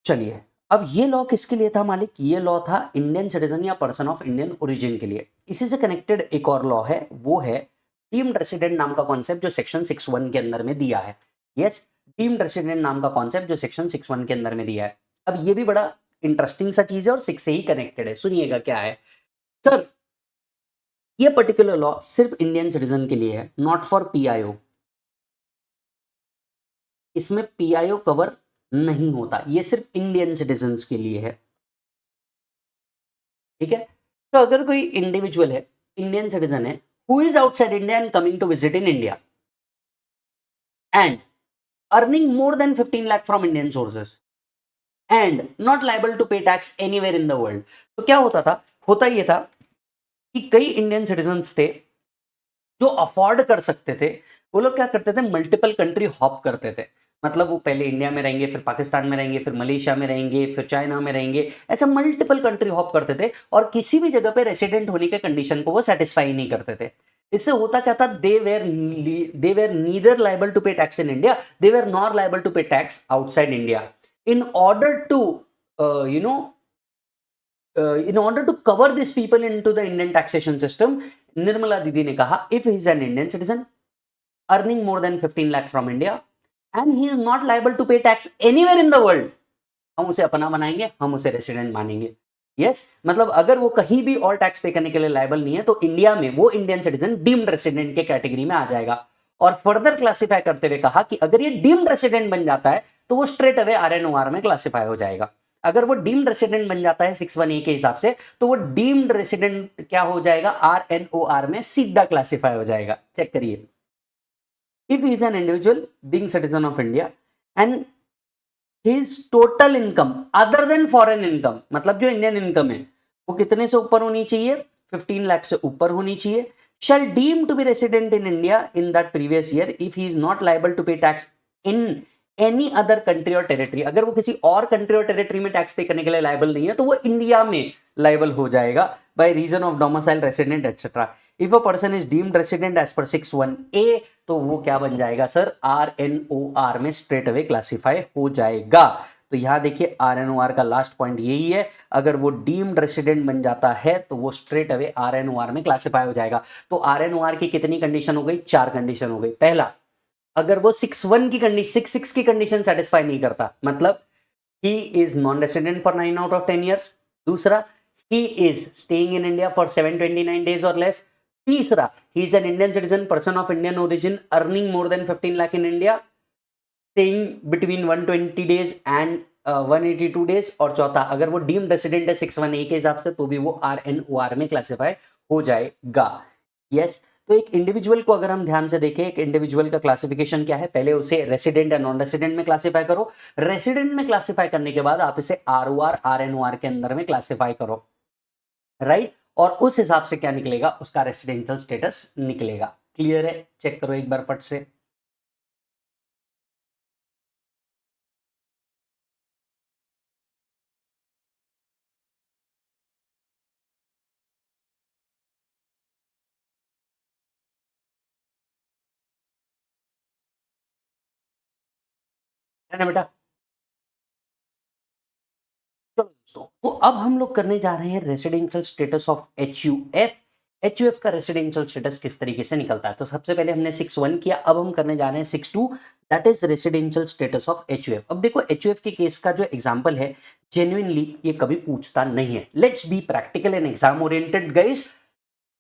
चलिए, अब ये लॉ किसके लिए था मालिक? ये लॉ था इंडियन सिटीजन या पर्सन ऑफ इंडियन ओरिजिन के लिए. इसी से कनेक्टेड एक और लॉ है, वो है डीम्ड रेसिडेंट नाम का कॉन्सेप्ट जो सेक्शन 61 के अंदर में दिया है. यस, डीम्ड रेसिडेंट नाम का कॉन्सेप्ट जो सेक्शन 61 के अंदर में दिया है. अब ये भी बड़ा इंटरेस्टिंग सा चीज है और 6 से ही कनेक्टेड है. सुनिएगा क्या है सर. ये पर्टिकुलर लॉ सिर्फ इंडियन सिटीजन के लिए है, नॉट फॉर पीआईओ. इसमें पीआईओ कवर नहीं होता, ये सिर्फ इंडियन सिटीजन्स के लिए है. ठीक है. तो अगर कोई इंडिविजुअल है, इंडियन सिटीजन है, who is outside India and coming to visit in India and earning more than 15 lakh from Indian sources and not liable to pay tax anywhere in the world. तो क्या होता था? होता ये था कि कई इंडियन सिटीजन्स थे जो अफोर्ड कर सकते थे, वो लोग क्या करते थे? मल्टीपल कंट्री हॉप करते थे. मतलब वो पहले इंडिया में रहेंगे, फिर पाकिस्तान में रहेंगे, फिर मलेशिया में रहेंगे, फिर चाइना में रहेंगे, ऐसा मल्टीपल कंट्री हॉप करते थे और किसी भी जगह पे रेसिडेंट होने के कंडीशन को वो सेटिस्फाई नहीं करते थे. इससे होता क्या था? They were neither liable to pay tax in India, they were not liable to pay tax outside India. In order to cover this people into the Indian taxation system, Nirmala didi ने कहा if he is an Indian citizen earning more than 15 lakh from India and he is not liable to pay tax anywhere in the world, हम उसे अपना बनाएंगे, हम उसे रेसिडेंट मानेंगे. यस, मतलब अगर वो कहीं भी और टैक्स पे करने के लिए लायबल नहीं है तो इंडिया में वो इंडियन सिटीजन डीम्ड रेसिडेंट के कैटेगरी में आ जाएगा. और फर्दर क्लासिफाई करते हुए कहा कि अगर ये डीम्ड रेसिडेंट बन जाता है तो वो स्ट्रेट अवे आरएनओआर में क्लासिफाई हो जाएगा. अगर वो डीम्ड रेसिडेंट बन जाता है 61A के हिसाब से तो वो डीम्ड रेसिडेंट क्या हो जाएगा? आरएनओआर में सीधा क्लासिफाई हो जाएगा. चेक करिए. If he is an individual being citizen of India and his total income other than foreign income, मतलब जो इंडियन इनकम है वो कितने से ऊपर होनी चाहिए? 15 लाख से ऊपर होनी चाहिए. shall deem to be resident in India in that previous year if he is not liable to pay tax in any other country or territory. अगर वो किसी और कंट्री और टेरिटरी में टैक्स पे करने के लिए लायबल नहीं है तो वो इंडिया में लायबल हो जाएगा by reason of domicile, resident etc. If a person is deemed resident as per 61A तो वो क्या बन जाएगा सर? RNOR में स्ट्रेट अवे क्लासिफाई हो जाएगा. तो यहां देखिए RNOR का लास्ट पॉइंट यही है, अगर वो डीम्ड रेसिडेंट बन जाता है तो वो स्ट्रेट अवे RNOR में क्लासिफाई हो जाएगा. तो RNOR की कितनी कंडीशन हो गई? 4 कंडीशन हो गई. पहला, अगर वो 61 की कंडीशन 66 की कंडीशन सेटिस्फाई नहीं करता, मतलब he is non resident for 9 out of 10 years. दूसरा, he is staying in India for 729 days or less. तीसरा, ही is an Indian citizen, person of Indian origin, earning more than 15 lakh in India, staying between 120 days and 182 days. और चौथा, अगर वो डीम्ड रेसिडेंट है 6(1)(a) के हिसाब से तो भी वो RNOR में क्लासिफाई हो जाएगा। यस, तो एक इंडिविजुअल को अगर हम ध्यान से देखें, एक इंडिविजुअल का क्लासिफिकेशन क्या है, पहले उसे रेसिडेंट या नॉन रेसिडेंट में क्लासिफाई करो, रेसिडेंट में क्लासिफाई करने के बाद आप इसे ROR RNOR के अंदर में क्लासिफाई करो, राइट, और उस हिसाब से क्या निकलेगा, उसका रेसिडेंशियल स्टेटस निकलेगा। क्लियर है? चेक करो एक बार फट से। है ना बेटा? चलो दोस्तों, तो अब हम लोग करने जा रहे हैं residential status of HUF। HUF का रेसिडेंशियल स्टेटस किस तरीके से निकलता है। तो सबसे पहले हमने 6(1) किया, अब हम करने जा रहे हैं 6(2), that is residential status of HUF। अब देखो HUF के केस का जो एग्जांपल है, जेन्युइनली ये कभी पूछता नहीं है। Let's be practical and exam oriented guys,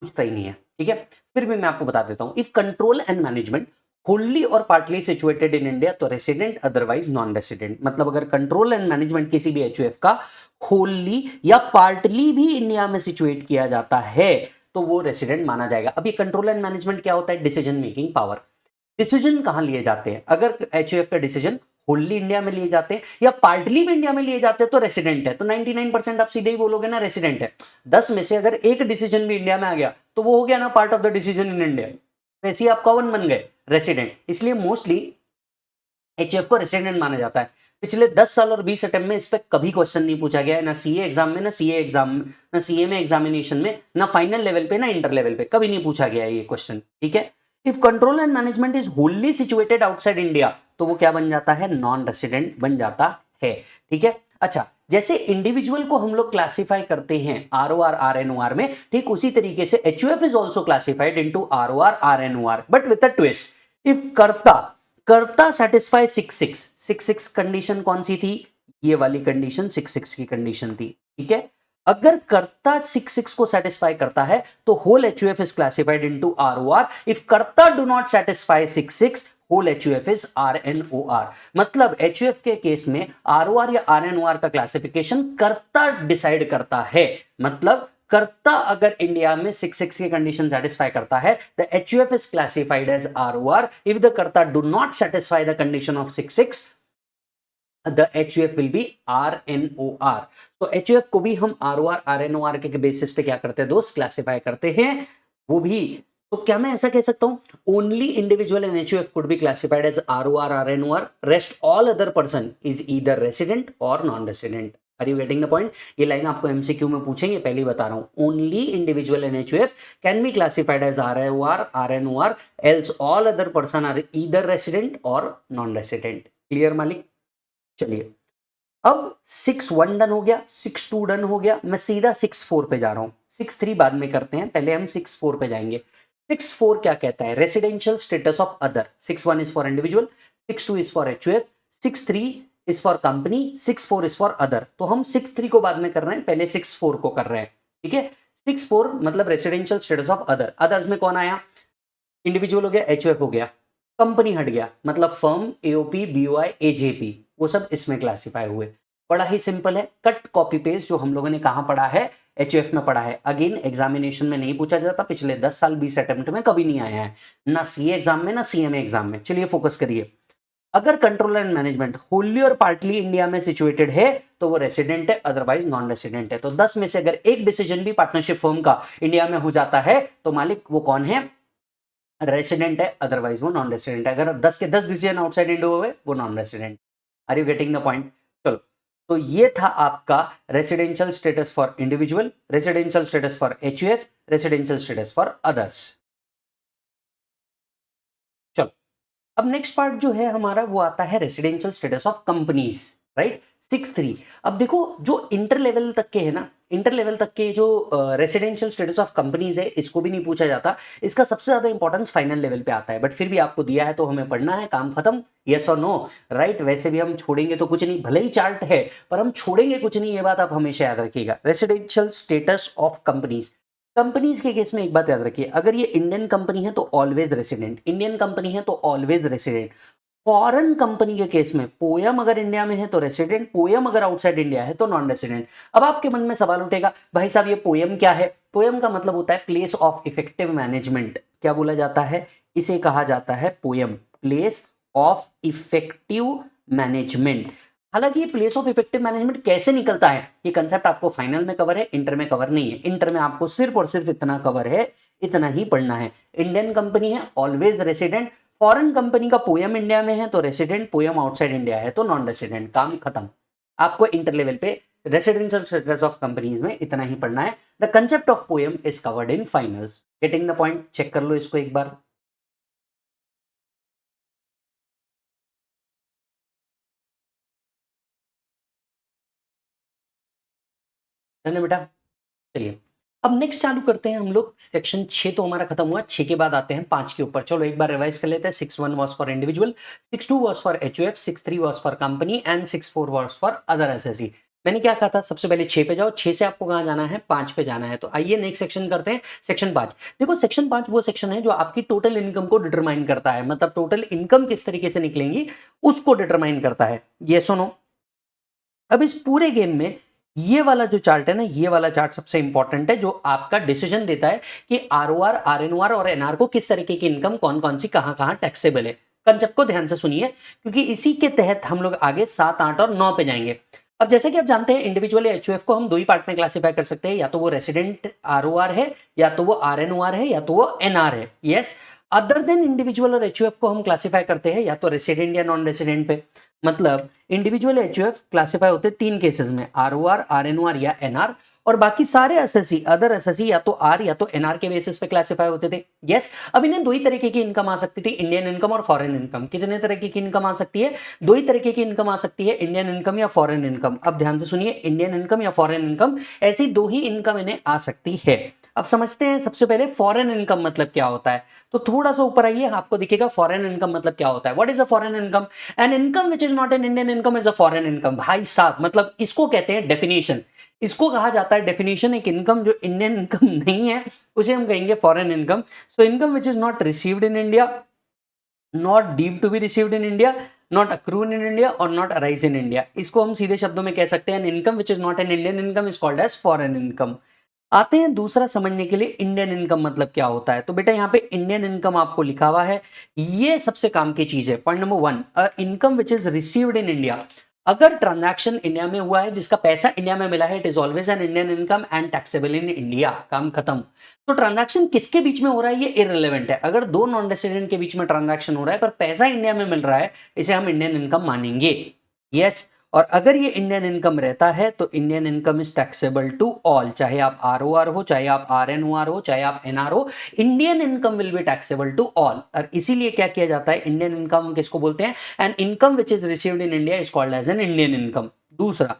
पूछता ही नहीं है, ठीक है। फिर भी मैं आपको बता देता हूं, if control and management Holi और पार्टली सिचुएटेड इन इंडिया तो रेसिडेंट, अदरवाइज नॉन रेसिडेंट। मतलब अगर कंट्रोल एंड मैनेजमेंट किसी भी HUF का होली या पार्टली भी इंडिया में सिचुएट किया जाता है तो वो रेसिडेंट माना जाएगा। अब ये कंट्रोल एंड मैनेजमेंट क्या होता है? Decision making power. डिसीजन कहां लिए जाते हैं? अगर HUF का डिसीजन होली इंडिया में लिए जाते हैं या पार्टली भी इंडिया में लिए जाते हैं तो रेसिडेंट है। तो 99% आप सीधे ही बोलोगे ना रेसिडेंट है। 10 में से अगर एक डिसीजन भी इंडिया में आ गया तो वो हो गया ना part of the decision in India, तो ऐसे आप कौन बन गए? रेसिडेंट। इसलिए मोस्टली HUF को रेसिडेंट माना जाता है। पिछले 10 साल और 20 अटेम्प्ट में इस पे कभी क्वेश्चन नहीं पूछा गया है, ना CA एग्जाम में, ना CA एग्जाम में, ना CA में एग्जामिनेशन में, ना फाइनल लेवल पे, ना इंटर लेवल पे, कभी नहीं पूछा गया है ये क्वेश्चन, ठीक है। If control and management is Holi situated outside India तो वो क्या बन जाता है? नॉन रेसिडेंट बन जाता है, ठीक है। अच्छा, जैसे इंडिविजुअल को हम लोग क्लासिफाई करते हैं ROR RNOR में, ठीक उसी तरीके से HUF is also classified into ROR RNOR, but with a twist. If कर्ता, कर्ता सेटिस्फाई 6(6) कंडीशन कौन सी थी? ये वाली कंडीशन 6(6) की कंडीशन थी, ठीक है। अगर कर्ता 6(6) को सेटिस्फाई करता है तो whole HUF is classified into ROR। If karta do not satisfy 6(6), whole HUF is RNOR। मतलब HUF के केस में ROR या RNOR का क्लासिफिकेशन कर्ता डिसाइड करता है। मतलब कर्ता अगर इंडिया में 6(6) की कंडीशन सेटिस्फाई करता है, the HUF is classified as ROR। If the karta do not satisfy the condition of 6(6), the HUF will be RNOR। तो HUF को भी हम ROR RNOR के बेसिस पे क्या करते हैं दोस्त? क्लासिफाई करते हैं। वो भी, तो क्या मैं ऐसा कह सकता हूं only individual in HUF could be classified as ROR RNOR, rest all other person is either resident or non resident. Are you getting the point? ये लाइन आपको MCQ में पूछेंगे, पहले ही बता रहा हूं। Only individual in HUF can be classified as ROR RNOR, else all other person are either resident or non resident. Clear मालिक? चलिए, अब 6(1) डन हो गया, 6(2) डन हो गया, मैं सीधा 6(4) पे जा रहा हूं। 6(3) बाद में करते हैं, पहले हम 6(4) पे जाएंगे। 6(4) क्या कहता है? Residential status of other. 6(1) is for individual, 6(2) is for HUF, 6(3) is for company, 6(4) is for other. तो हम 6(3) को बाद में कर रहे हैं, पहले 6(4) को कर रहे हैं, ठीक है। 6(4) मतलब residential status of other. Others में कौन आया? इंडिविजुअल हो गया, HUF हो गया, कंपनी हट गया, मतलब फर्म, AOP, BOI, AJP, वो सब इसमें क्लासिफाई हुए। बड़ा ही सिंपल है, कट कॉपी पेस्ट जो हम लोगों ने कहां पढ़ा है? HUF में पढ़ा है। अगेन एग्जामिनेशन में नहीं पूछा जाता, पिछले 10 साल 20 अटेम्प्ट में कभी नहीं आया है, ना CA एग्जाम में, ना CMA एग्जाम में। चलिए फोकस करिए। अगर कंट्रोल एंड मैनेजमेंट होली और पार्टली इंडिया में सिचुएटेड है तो वो रेसिडेंट है, अदरवाइज नॉन रेसिडेंट है। तो 10 में से अगर एक डिसीजन भी पार्टनरशिप फर्म का इंडिया में हो जाता है तो मालिक वो कौन है? रेसिडेंट है, अदरवाइज वो नॉन रेसिडेंट है। अगर 10 के 10 डिसीजन आउटसाइड इंडिया हुए वो non resident. Are you getting the point? चलो, तो ये था आपका residential status for individual, residential status for HUF, residential status for others. चलो, अब नेक्स्ट पार्ट जो है हमारा वो आता है residential status of companies, right. 6(3). अब देखो जो इंटर लेवल तक के है ना, इंटर लेवल तक के जो रेसिडेंशियल स्टेटस ऑफ कंपनीज है इसको भी नहीं पूछा जाता। इसका सबसे ज्यादा इंपॉर्टेंस फाइनल लेवल पे आता है, बट फिर भी आपको दिया है तो हमें पढ़ना है, काम खत्म, यस और नो, राइट। वैसे भी हम छोड़ेंगे तो कुछ नहीं, भले ही चार्ट है पर हम छोड़ेंगे कुछ नहीं, ये बात आप हमेशा याद रखिएगा। Residential status of companies, companies के केस में एक बात याद रखिए, अगर ये इंडियन कंपनी है तो ऑलवेज रेसिडेंट, इंडियन कंपनी है तो ऑलवेज रेसिडेंट। फॉरेन कंपनी के केस में पोयम अगर इंडिया में है तो रेसिडेंट, पोयम अगर आउटसाइड इंडिया है तो नॉन रेसिडेंट। अब आपके मन में सवाल उठेगा, भाई साहब ये पोयम क्या है? पोयम का मतलब होता है प्लेस ऑफ इफेक्टिव मैनेजमेंट। क्या बोला जाता है? इसे कहा जाता है poem, place of effective management. हालांकि ये प्लेस ऑफ इफेक्टिव मैनेजमेंट कैसे निकलता है, ये कंसेप्ट आपको फाइनल में कवर है, इंटर में कवर नहीं है। इंटर में आपको सिर्फ और सिर्फ इतना कवर है, इतना ही पढ़ना है। इंडियन कंपनी है ऑलवेज रेसिडेंट, फॉरेन कंपनी का पोयम इंडिया में है तो रेसिडेंट, पोयम आउटसाइड इंडिया है तो नॉन रेसिडेंट। काम खत्म। आपको इंटर लेवल पे रेसिडेंशियल स्टेटस ऑफ कंपनीज में इतना ही पढ़ना है। The concept of poem is covered in finals. Getting the point? Check कर लो इसको एक बार। है बेटा? चलिए अब नेक्स्ट चालू करते हैं हम लोग। सेक्शन 6 तो हमारा खत्म हुआ, 6 के बाद आते हैं 5 के ऊपर। चलो एक बार रिवाइज कर लेते हैं। 6.1 was for individual, 6.2 was for HUF, 6.3 was for company and 6.4 was for other SSC. मैंने क्या कहा था? सबसे पहले 6 पे जाओ, 6 से आपको कहां जाना है? 5 पे जाना है। तो आइए नेक्स्ट सेक्शन करते हैं, सेक्शन 5। देखो सेक्शन 5 वो सेक्शन है जो आपकी टोटल इनकम को डिटरमाइन करता है, मतलब टोटल इनकम किस तरीके से निकलेंगी उसको डिटरमाइन करता है। ये सुनो, अब इस पूरे गेम में ये वाला जो चार्ट है ना, ये वाला चार्ट सबसे इंपॉर्टेंट है, जो आपका डिसीजन देता है कि आरओआर, आरएनओआर और एनआर को किस तरीके की इनकम कौन कौन सी कहां कहां टैक्सेबल है। कंसेप्ट को ध्यान से सुनिए, क्योंकि इसी के तहत हम लोग आगे 7, 8 और 9 पे जाएंगे। अब जैसे कि आप जानते हैं इंडिविजुअल एचयूएफ को हम दो ही पार्ट में क्लासिफाई कर सकते हैं, या तो वो रेसिडेंट आरओआर है, या तो वो आरएनओआर है, या तो वो एनआर है। यस, अदर देन इंडिविजुअल और एचयूएफ को हम क्लासिफाई करते हैं या तो रेसिडेंट या नॉन रेसिडेंट पे। मतलब इंडिविजुअल एचयूएफ क्लासिफाई होते हैं 3 केसेस में, आरओआर, आरएनओआर या एनआर, और बाकी सारे एसएससी, अदर एसएससी या तो आर या तो एनआर के बेसिस पे क्लासिफाई होते थे। यस, अब इन्हें दो ही तरीके की इनकम आ सकती थी, इंडियन इनकम और फॉरेन इनकम। कितने तरीके की इनकम आ सकती है? दो ही तरीके की इनकम आ सकती है, इंडियन इनकम या फॉरेन इनकम। अब ध्यान से सुनिए, इंडियन इनकम या फॉरेन इनकम, ऐसी दो ही इनकम इन्हें आ सकती है। अब समझते हैं सबसे पहले फॉरेन इनकम मतलब क्या होता है। तो थोड़ा सा ऊपर आइए, आपको दिखेगा फॉरेन इनकम मतलब क्या होता है। What is a foreign income? N income which is not an Indian income is a foreign income. भाई साहब, मतलब इसको कहते हैं डेफिनेशन, इसको कहा जाता है डेफिनेशन, एक इनकम जो इंडियन इनकम नहीं है उसे हम कहेंगे foreign income. So income which is not received in India, not deemed to be received in India, not accrued in India और नॉट अराइज इन इंडिया। इसको हम सीधे शब्दों में कह सकते हैं, an income which is not an Indian income is called as foreign income. आते हैं दूसरा समझने के लिए, इंडियन इनकम मतलब क्या होता है। तो बेटा यहाँ पे इंडियन इनकम आपको लिखा हुआ है, ये सबसे काम की चीज है। Point number 1, income which is received in India. अगर ट्रांजैक्शन इंडिया में हुआ है, जिसका पैसा इंडिया में मिला है, it is always an Indian income and taxable in India. काम खत्म। तो ट्रांजैक्शन किसके बीच में हो रहा है ये इररिलेवेंट है। अगर दो नॉन रेसिडेंट के बीच में ट्रांजैक्शन हो रहा है पर पैसा इंडिया में मिल रहा है, इसे हम इंडियन इनकम मानेंगे। यस, और अगर ये इंडियन इनकम रहता है तो Indian income is taxable to all, चाहे आप आरओआर हो, चाहे आप आरएनओआर हो, चाहे आप एनआर हो, Indian income will be taxable to all. और इसीलिए क्या किया जाता है, इंडियन इनकम किसको बोलते हैं? An income which is received in India is called as an Indian income. दूसरा,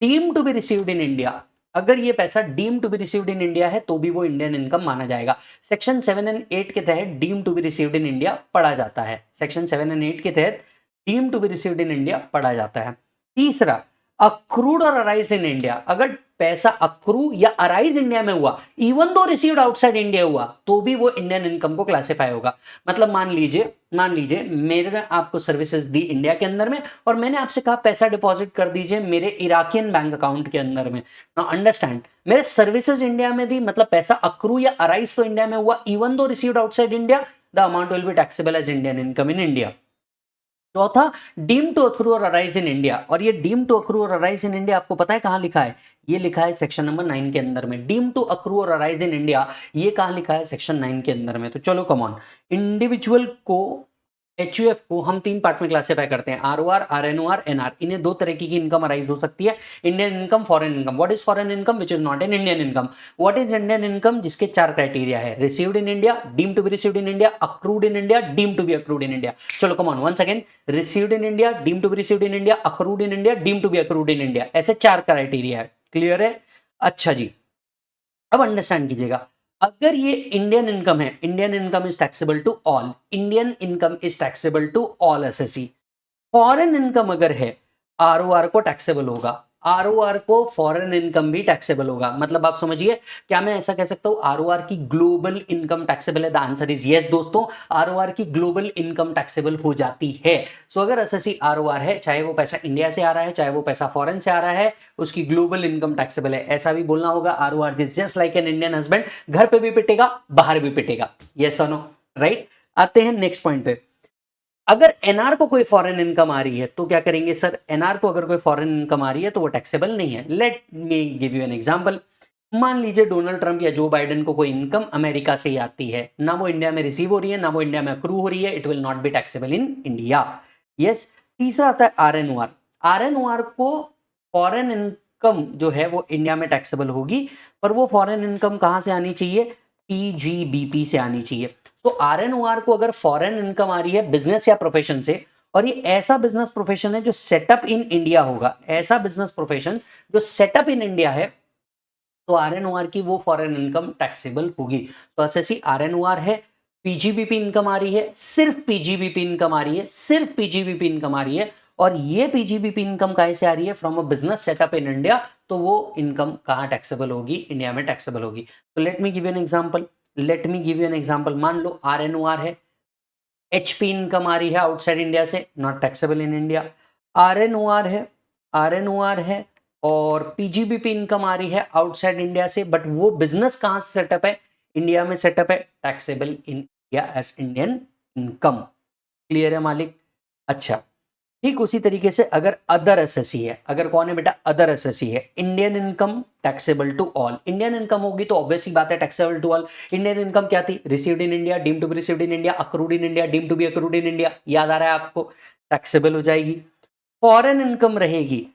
deem to be received in India. अगर ये पैसा deem to be received in India है तो भी वो इंडियन इनकम माना जाएगा। सेक्शन 7 एंड 8 के तहत deem to be received in India पढ़ा जाता है। सेक्शन 7 एंड 8 के तहत deem to be received in India पढ़ा जाता है। तीसरा, अक्रूड और अराइज इन इंडिया। अगर पैसा अक्रू या अराइज इंडिया में हुआ, even though received outside India हुआ, तो भी वो इंडियन इनकम को क्लासिफाई होगा। मतलब मान लीजिए मेरे आपको सर्विसेज दी इंडिया के अंदर में, और मैंने आपसे कहा पैसा डिपॉजिट कर दीजिए मेरे इराकियन बैंक अकाउंट के अंदर में। नाउ अंडरस्टैंड, मेरे सर्विसेज इंडिया में दी, मतलब पैसा अक्रू या अराइज तो इंडिया में हुआ, even though received outside India, the amount will be taxable as Indian income in India. चौथा, डीम टू अक्रू और अराइज इन इंडिया। और ये डीम टू अक्रू और अराइज इन इंडिया आपको पता है कहां लिखा है? ये लिखा है सेक्शन नंबर 9 के अंदर में। डीम टू अक्रू और अराइज इन इंडिया, ये कहां लिखा है? सेक्शन 9 के अंदर में। तो चलो कम ऑन, इंडिविजुअल को, एचयूएफ को हम 3 पार्ट में क्लासिफाई करते हैं, आरओआर, आरएनओआर, एनआर। इन्हें दो तरीके की इनकम अराइज हो सकती है, Indian income, foreign income. What is foreign income? Which is not an Indian income. What is Indian income? जिसके 4 क्राइटेरिया है, received in India, deem to be received in India, accrued in India, deem to be accrued in India. चलो come on, once again, received in India, deem to be received in India, accrued in India, deem to be accrued in India. ऐसे 4 क्राइटेरिया है। क्लियर है? अच्छा जी, अब अंडरस्टैंड कीजिएगा, अगर ये इंडियन इनकम है, Indian income is taxable to all, Indian income is taxable to all SSC. Foreign income अगर है, आरओआर को टैक्सेबल होगा, आरओआर को फॉरेन इनकम भी टैक्सेबल होगा। मतलब आप समझिए, क्या मैं ऐसा कह सकता हूं आरओआर की ग्लोबल इनकम टैक्सेबल है? द आंसर इज यस दोस्तों, आरओआर की ग्लोबल इनकम टैक्सेबल हो जाती है। सो अगर एसएससी आरओआर है, चाहे वो पैसा इंडिया से आ रहा है चाहे वो पैसा फॉरेन से आ रहा है, उसकी ग्लोबल इनकम टैक्सेबल है। ऐसा भी बोलना होगा, ROR is just like an Indian husband, घर पे भी पिटेगा बाहर भी पिटेगा। यस और नो, राइट। आते हैं नेक्स्ट पॉइंट पे। अगर एनआर को कोई फॉरेन इनकम आ रही है तो क्या करेंगे सर? एनआर को अगर कोई फॉरेन इनकम आ रही है तो वो टैक्सेबल नहीं है। Late me give you an example. मान लीजिए डोनाल्ड ट्रंप या जो बाइडेन को कोई इनकम अमेरिका से ही आती है, ना वो इंडिया में रिसीव हो रही है ना वो इंडिया में अक्रू हो रही है, it will not be taxable in India. Yes. तीसरा आता है आरएनओआर। आरएनओआर को फॉरेन इनकम जो है वो इंडिया में टैक्सेबल होगी, पर वो फॉरेन इनकम कहां से आनी चाहिए? पीजीबीपी से आनी चाहिए। तो आरएनओआर को अगर फॉरेन इनकम आ रही है बिजनेस या प्रोफेशन से, और ये ऐसा बिजनेस प्रोफेशन है जो सेटअप इन इंडिया होगा, ऐसा बिजनेस प्रोफेशन जो सेटअप इन इंडिया है, तो आरएनओआर की वो फॉरेन इनकम टैक्सेबल होगी। तो एसएससी आरएनओआर है, पीजीबीपी इनकम आ रही है, सिर्फ पीजीबीपी इनकम आ रही है, सिर्फ पीजीबीपी इनकम आ रही है, और ये पीजीबीपी इनकम कहां से आ रही है? From a business setup in India. तो वो इनकम कहां टैक्सेबल होगी? इंडिया में टैक्सेबल होगी। तो let me give you an example, let me give you an example. मान लो आरएनओआर है, एचपी इनकम आ रही है आउटसाइड इंडिया से, not taxable in India. RNOR है, आरएनओआर है और पीजीबीपी इनकम आ रही है आउटसाइड इंडिया से, बट वो बिजनेस कहां से सेटअप है? इंडिया में सेटअप है, taxable in India as Indian income. Clear है मालिक? अच्छा, ठीक उसी तरीके से अगर अदर एसएससी है, अगर कौन है बेटा? अदर एसएससी है, Indian income taxable to all. Indian income होगी तो ऑब्वियसली बात है taxable to all. Indian income क्या थी? Received in India, deem to be received in India, accrued in India, deem to be accrued in India. याद आ रहा है आपको? टैक्सेबल हो जाएगी। फॉरेन इनकम रहेगी,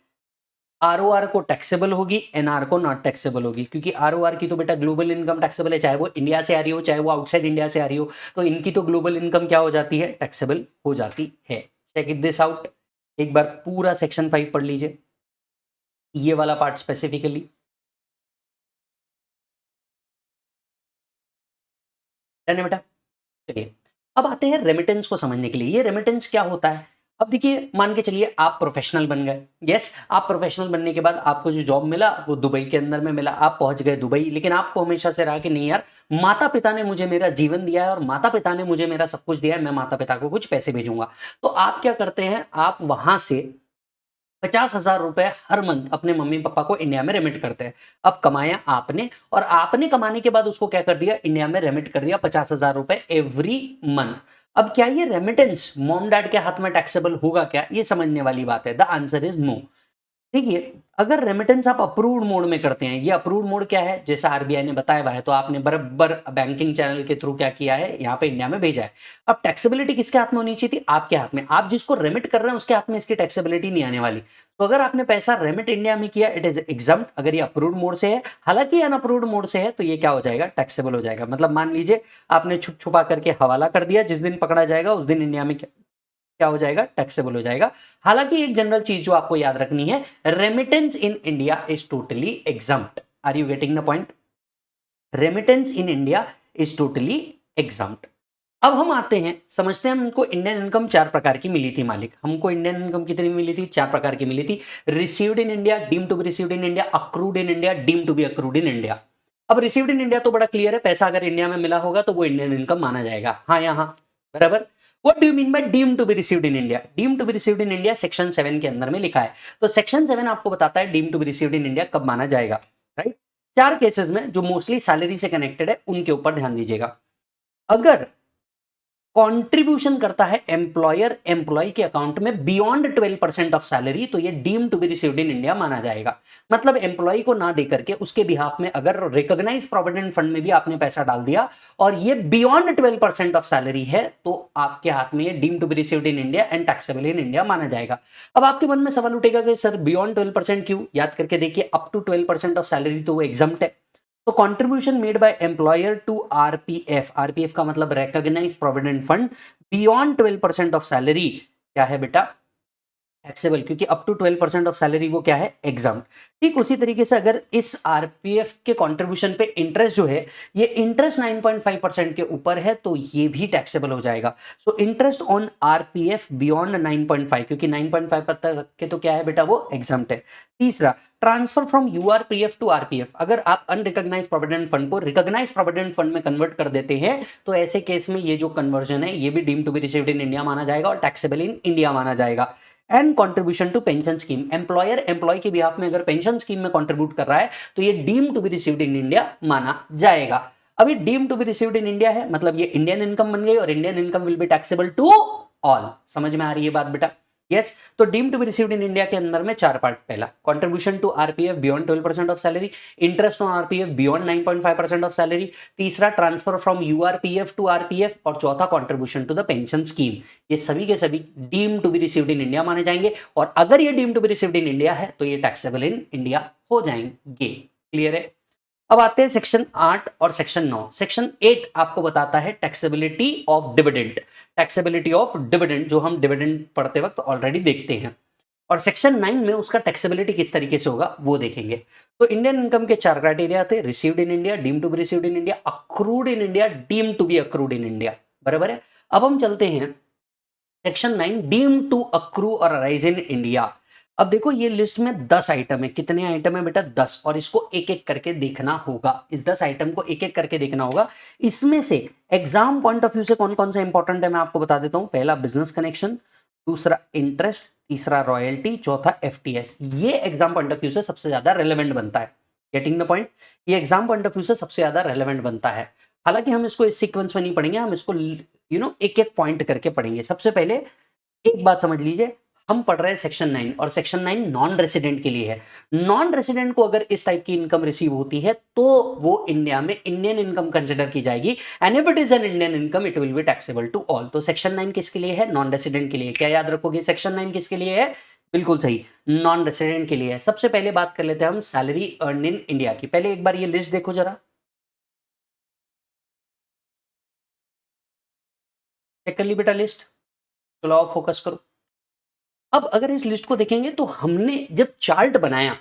आरओआर को टैक्सेबल होगी, एनआर को नॉट टैक्सेबल होगी, क्योंकि आरओआर की तो बेटा ग्लोबल इनकम टैक्सेबल है, चाहे वो इंडिया से आ रही हो चाहे वो आउटसाइड इंडिया से आ रही हो, तो इनकी तो ग्लोबल इनकम क्या हो जाती है? टैक्सेबल हो जाती है। Check this out. एक बार पूरा सेक्शन 5 पढ़ लीजिए, ये वाला पार्ट स्पेसिफिकली। डन है बेटा? चलिए अब आते हैं रेमिटेंस को समझने के लिए। ये रेमिटेंस क्या होता है? अब देखिए, मान के चलिए आप प्रोफेशनल बन गए। यस, आप प्रोफेशनल बनने के बाद आपको जो जॉब मिला वो दुबई के अंदर में मिला, आप पहुंच गए दुबई, लेकिन आपको हमेशा से रहा कि नहीं यार, माता पिता ने मुझे मेरा जीवन दिया है और माता पिता ने मुझे मेरा सब कुछ दिया है, मैं माता पिता को कुछ पैसे भेजूंगा। तो आप क्या करते हैं? आप वहां से 50,000 रुपए हर मंथ अपने मम्मी पापा को इंडिया में रेमिट करते हैं। अब कमाया आपने, और आपने कमाने के बाद उसको क्या कर दिया? इंडिया में रेमिट कर दिया 50,000 रुपए एवरी मंथ। अब क्या ये रेमिटेंस मॉम डैड के हाथ में टैक्सेबल होगा क्या? ये समझने वाली बात है। The answer is no. देखिए, अगर रेमिटेंस आप अप्रूव्ड मोड में करते हैं, ये अप्रूव्ड मोड क्या है? जैसा आरबीआई ने बताया हुआ है, तो आपने बराबर बैंकिंग चैनल के थ्रू क्या किया है? यहाँ पे इंडिया में भेजा है। अब टैक्सेबिलिटी किसके हाथ में होनी चाहिए थी? आपके हाथ में। आप जिसको रेमिट कर रहे हैं उसके हाथ में इसकी टैक्सेबिलिटी नहीं आने वाली। तो अगर आपने पैसा रेमिट इंडिया में किया, इट इज एग्जम्प्ट। अगर ये अप्रूव्ड मोड से है, हालांकि अनअप्रूव्ड मोड से है, तो ये क्या हो जाएगा? टैक्सेबल हो जाएगा। मतलब मान लीजिए आपने छुप छुपा करके हवाला कर दिया, जिस दिन पकड़ा जाएगा उस दिन इंडिया में क्या हो जाएगा? टैक्सेबल हो जाएगा। हालांकि एक जनरल चीज जो आपको याद रखनी है, remittance in India is totally exempt. Are you getting the point? Remittance in India is totally exempt. अब हम आते हैं, समझते हैं हमको इंडियन इनकम 4 प्रकार की मिली थी मालिक। हमको इंडियन इनकम कितनी मिली थी? 4 प्रकार की मिली थी। Received in India, deem to be received in India, accrued in India, deem to be accrued in India. अब रिसीव्ड इन इंडिया तो बड़ा क्लियर है, पैसा अगर इंडिया में मिला होगा तो वो इंडियन इनकम माना जाएगा। हाँ यहाँ बराबर। What do you mean by deemed to be received in India? Deemed to be received in India section 7 के अंदर में लिखा है। तो सेक्शन 7 आपको बताता है deemed to be received in India कब माना जाएगा, राइट? 4 केसेस में जो मोस्टली सैलरी से कनेक्टेड है उनके ऊपर ध्यान दीजिएगा। अगर कंट्रीब्यूशन करता है एम्प्लॉयर एम्प्लॉय के अकाउंट में बियॉन्ड 12% ऑफ सैलरी, तो ये deem to be received in India माना जाएगा। मतलब एम्प्लॉय को ना देकर के उसके बिहाफ में अगर रिकॉग्नाइज प्रोविडेंट फंड में भी आपने पैसा डाल दिया और ये बियॉन्ड 12% ऑफ सैलरी है, तो आपके हाथ में ये deem to be received in India and taxable in India माना जाएगा। अब आपके मन में सवाल उठेगा कि सर बियॉन्ड 12% क्यों? याद करके देखिए, अप टू 12% ऑफ सैलरी तो वो एग्जम्प्ट है। तो contribution made by employer to RPF, RPF का मतलब recognise provident fund, beyond 12% of salary क्या है बेटा? टैक्सेबल, क्योंकि अप टू 12% ऑफ सैलरी वो क्या है, एग्जाम। ठीक उसी तरीके से अगर इस आरपीएफ के कंट्रीब्यूशन पे इंटरेस्ट जो है, ये इंटरेस्ट 9.5% के ऊपर है तो ये भी टैक्सेबल हो जाएगा। So interest on RPF beyond 9.5, क्योंकि 9.5 तक के तो क्या है बेटा, वो एग्जाम्प्ट है। तीसरा, transfer from URPF to RPF, अगर आप अनरिकॉग्नाइज्ड प्रोविडेंट फंड को रिकॉग्नाइज्ड प्रोविडेंट फंड में कन्वर्ट कर देते हैं तो ऐसे केस में ये जो कन्वर्जन है ये भी deem to be received in India माना जाएगा और टैक्सेबल इन इंडिया माना जाएगा। And contribution to pension scheme, employer employ के बिहाफ में अगर पेंशन स्कीम में कंट्रीब्यूट कर रहा है तो ये deem to be received in India माना जाएगा। अब ये deem to be received in India है, मतलब ये इंडियन इनकम बन गई और Indian income will be taxable to all. समझ में आ रही है बात बेटा? यस। तो deem to be received in India के अंदर में 4 पार्ट। पहला, contribution to RPF beyond 12% of salary, interest on RPF beyond 9.5% of salary, तीसरा transfer from URPF to RPF, और चौथा contribution to the pension scheme. ये सभी के सभी deem to be received in India माने जाएंगे और अगर ये deem to be received in India है तो ये टैक्सेबल इन इंडिया हो जाएंगे। क्लियर है? अब आते हैं सेक्शन 8 और सेक्शन 9। सेक्शन 8 आपको बताता है taxability of dividend, taxability of dividend जो हम डिविडेंड पढ़ते वक्त ऑलरेडी देखते हैं। और सेक्शन 9 में उसका टैक्सेबिलिटी किस तरीके से होगा वो देखेंगे। तो इंडियन इनकम के 4 क्राइटेरिया थे, received in India, deem to be received in India, accrued in India, deem to be accrued in India. बराबर है? अब हम चलते हैं सेक्शन 9, डीम टू अक्रू और अराइज इन इंडिया। अब देखो ये लिस्ट में 10 आइटम है। कितने आइटम है बेटा? 10। और इसको एक एक करके देखना होगा, इस 10 आइटम को एक एक करके देखना होगा। इसमें से एग्जाम पॉइंट ऑफ व्यू से कौन कौन सा इंपॉर्टेंट है मैं आपको बता देता हूं। पहला बिजनेस कनेक्शन, दूसरा इंटरेस्ट, तीसरा रॉयल्टी, चौथा एफटीएस। ये एग्जाम पॉइंट ऑफ व्यू से सबसे ज्यादा रेलेवेंट बनता है। Getting the point? ये एग्जाम पॉइंट ऑफ व्यू से सबसे ज्यादा रेलेवेंट बनता है। हालांकि हम इसको इस सीक्वेंस में नहीं पढ़ेंगे, हम इसको एक एक पॉइंट करके पढ़ेंगे। सबसे पहले एक बात समझ लीजिए, हम पढ़ रहे हैं सेक्शन 9 और सेक्शन 9 नॉन रेसिडेंट के लिए है। नॉन रेसिडेंट को अगर इस टाइप की इनकम रिसीव होती है तो वो इंडिया में इंडियन इनकम कंसिडर की जाएगी and if it is an Indian income it will be taxable to all. तो सेक्शन 9 किसके लिए है? नॉन रेसिडेंट के लिए। क्या याद रखोगे? सेक्शन 9 किसके लिए है? बिल्कुल सही, नॉन रेसिडेंट के लिए है। सबसे पहले बात कर लेते हैं हम सैलरी अर्न इन इंडिया की। पहले एक बार ये लिस्ट देखो जरा, चेक कर ली बेटा लिस्ट? चलो आओ फोकस करो। अब अगर इस लिस्ट को देखेंगे तो हमने जब चार्ट बनाया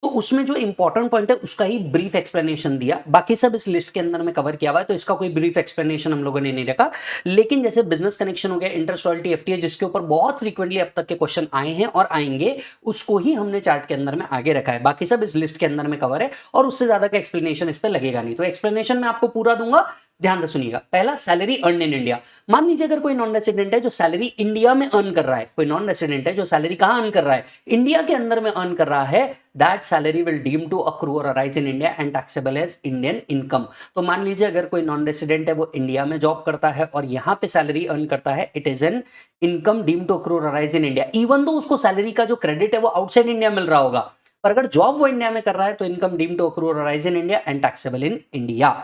तो उसमें जो इंपॉर्टेंट पॉइंट है उसका ही ब्रीफ एक्सप्लेनेशन दिया। बाकी सब इस लिस्ट के अंदर में कवर किया हुआ है तो इसका कोई ब्रीफ एक्सप्लेनेशन हम लोगों ने नहीं रखा। लेकिन जैसे बिजनेस कनेक्शन हो गया, इंटरेस्ट, रॉयल्टी, एफटीएस, जिसके ऊपर बहुत फ्रीक्वेंटली अब तक के क्वेश्चन आए हैं और आएंगे, उसको ही हमने चार्ट के अंदर में आगे रखा है। बाकी सब इस लिस्ट के अंदर में कवर है और उससे ज्यादा का एक्सप्लेनेशन इस पर लगेगा नहीं। तो एक्सप्लेनेशन में आपको पूरा दूंगा, ध्यान से सुनिएगा। पहला, सैलरी अर्न इन इंडिया। मान लीजिए अगर कोई नॉन रेसिडेंट है जो सैलरी इंडिया में अर्न कर रहा है, कोई नॉन रेसिडेंट है जो सैलरी कहां अर्न कर रहा है? इंडिया के अंदर में अर्न कर रहा है, that salary will deem to accrue और arise in India and taxable as Indian income. तो मान लीजिए अगर कोई नॉन रेसिडेंट है वो इंडिया में जॉब करता है और यहां पे सैलरी अर्न करता है, it is an income deem to accrue और arise in India. Even though उसको सैलरी का जो क्रेडिट है वो आउटसाइड इंडिया मिल रहा होगा, पर अगर जॉब वो इंडिया में कर रहा है तो इनकम डीम टू अक्रू और arise in India and taxable in India.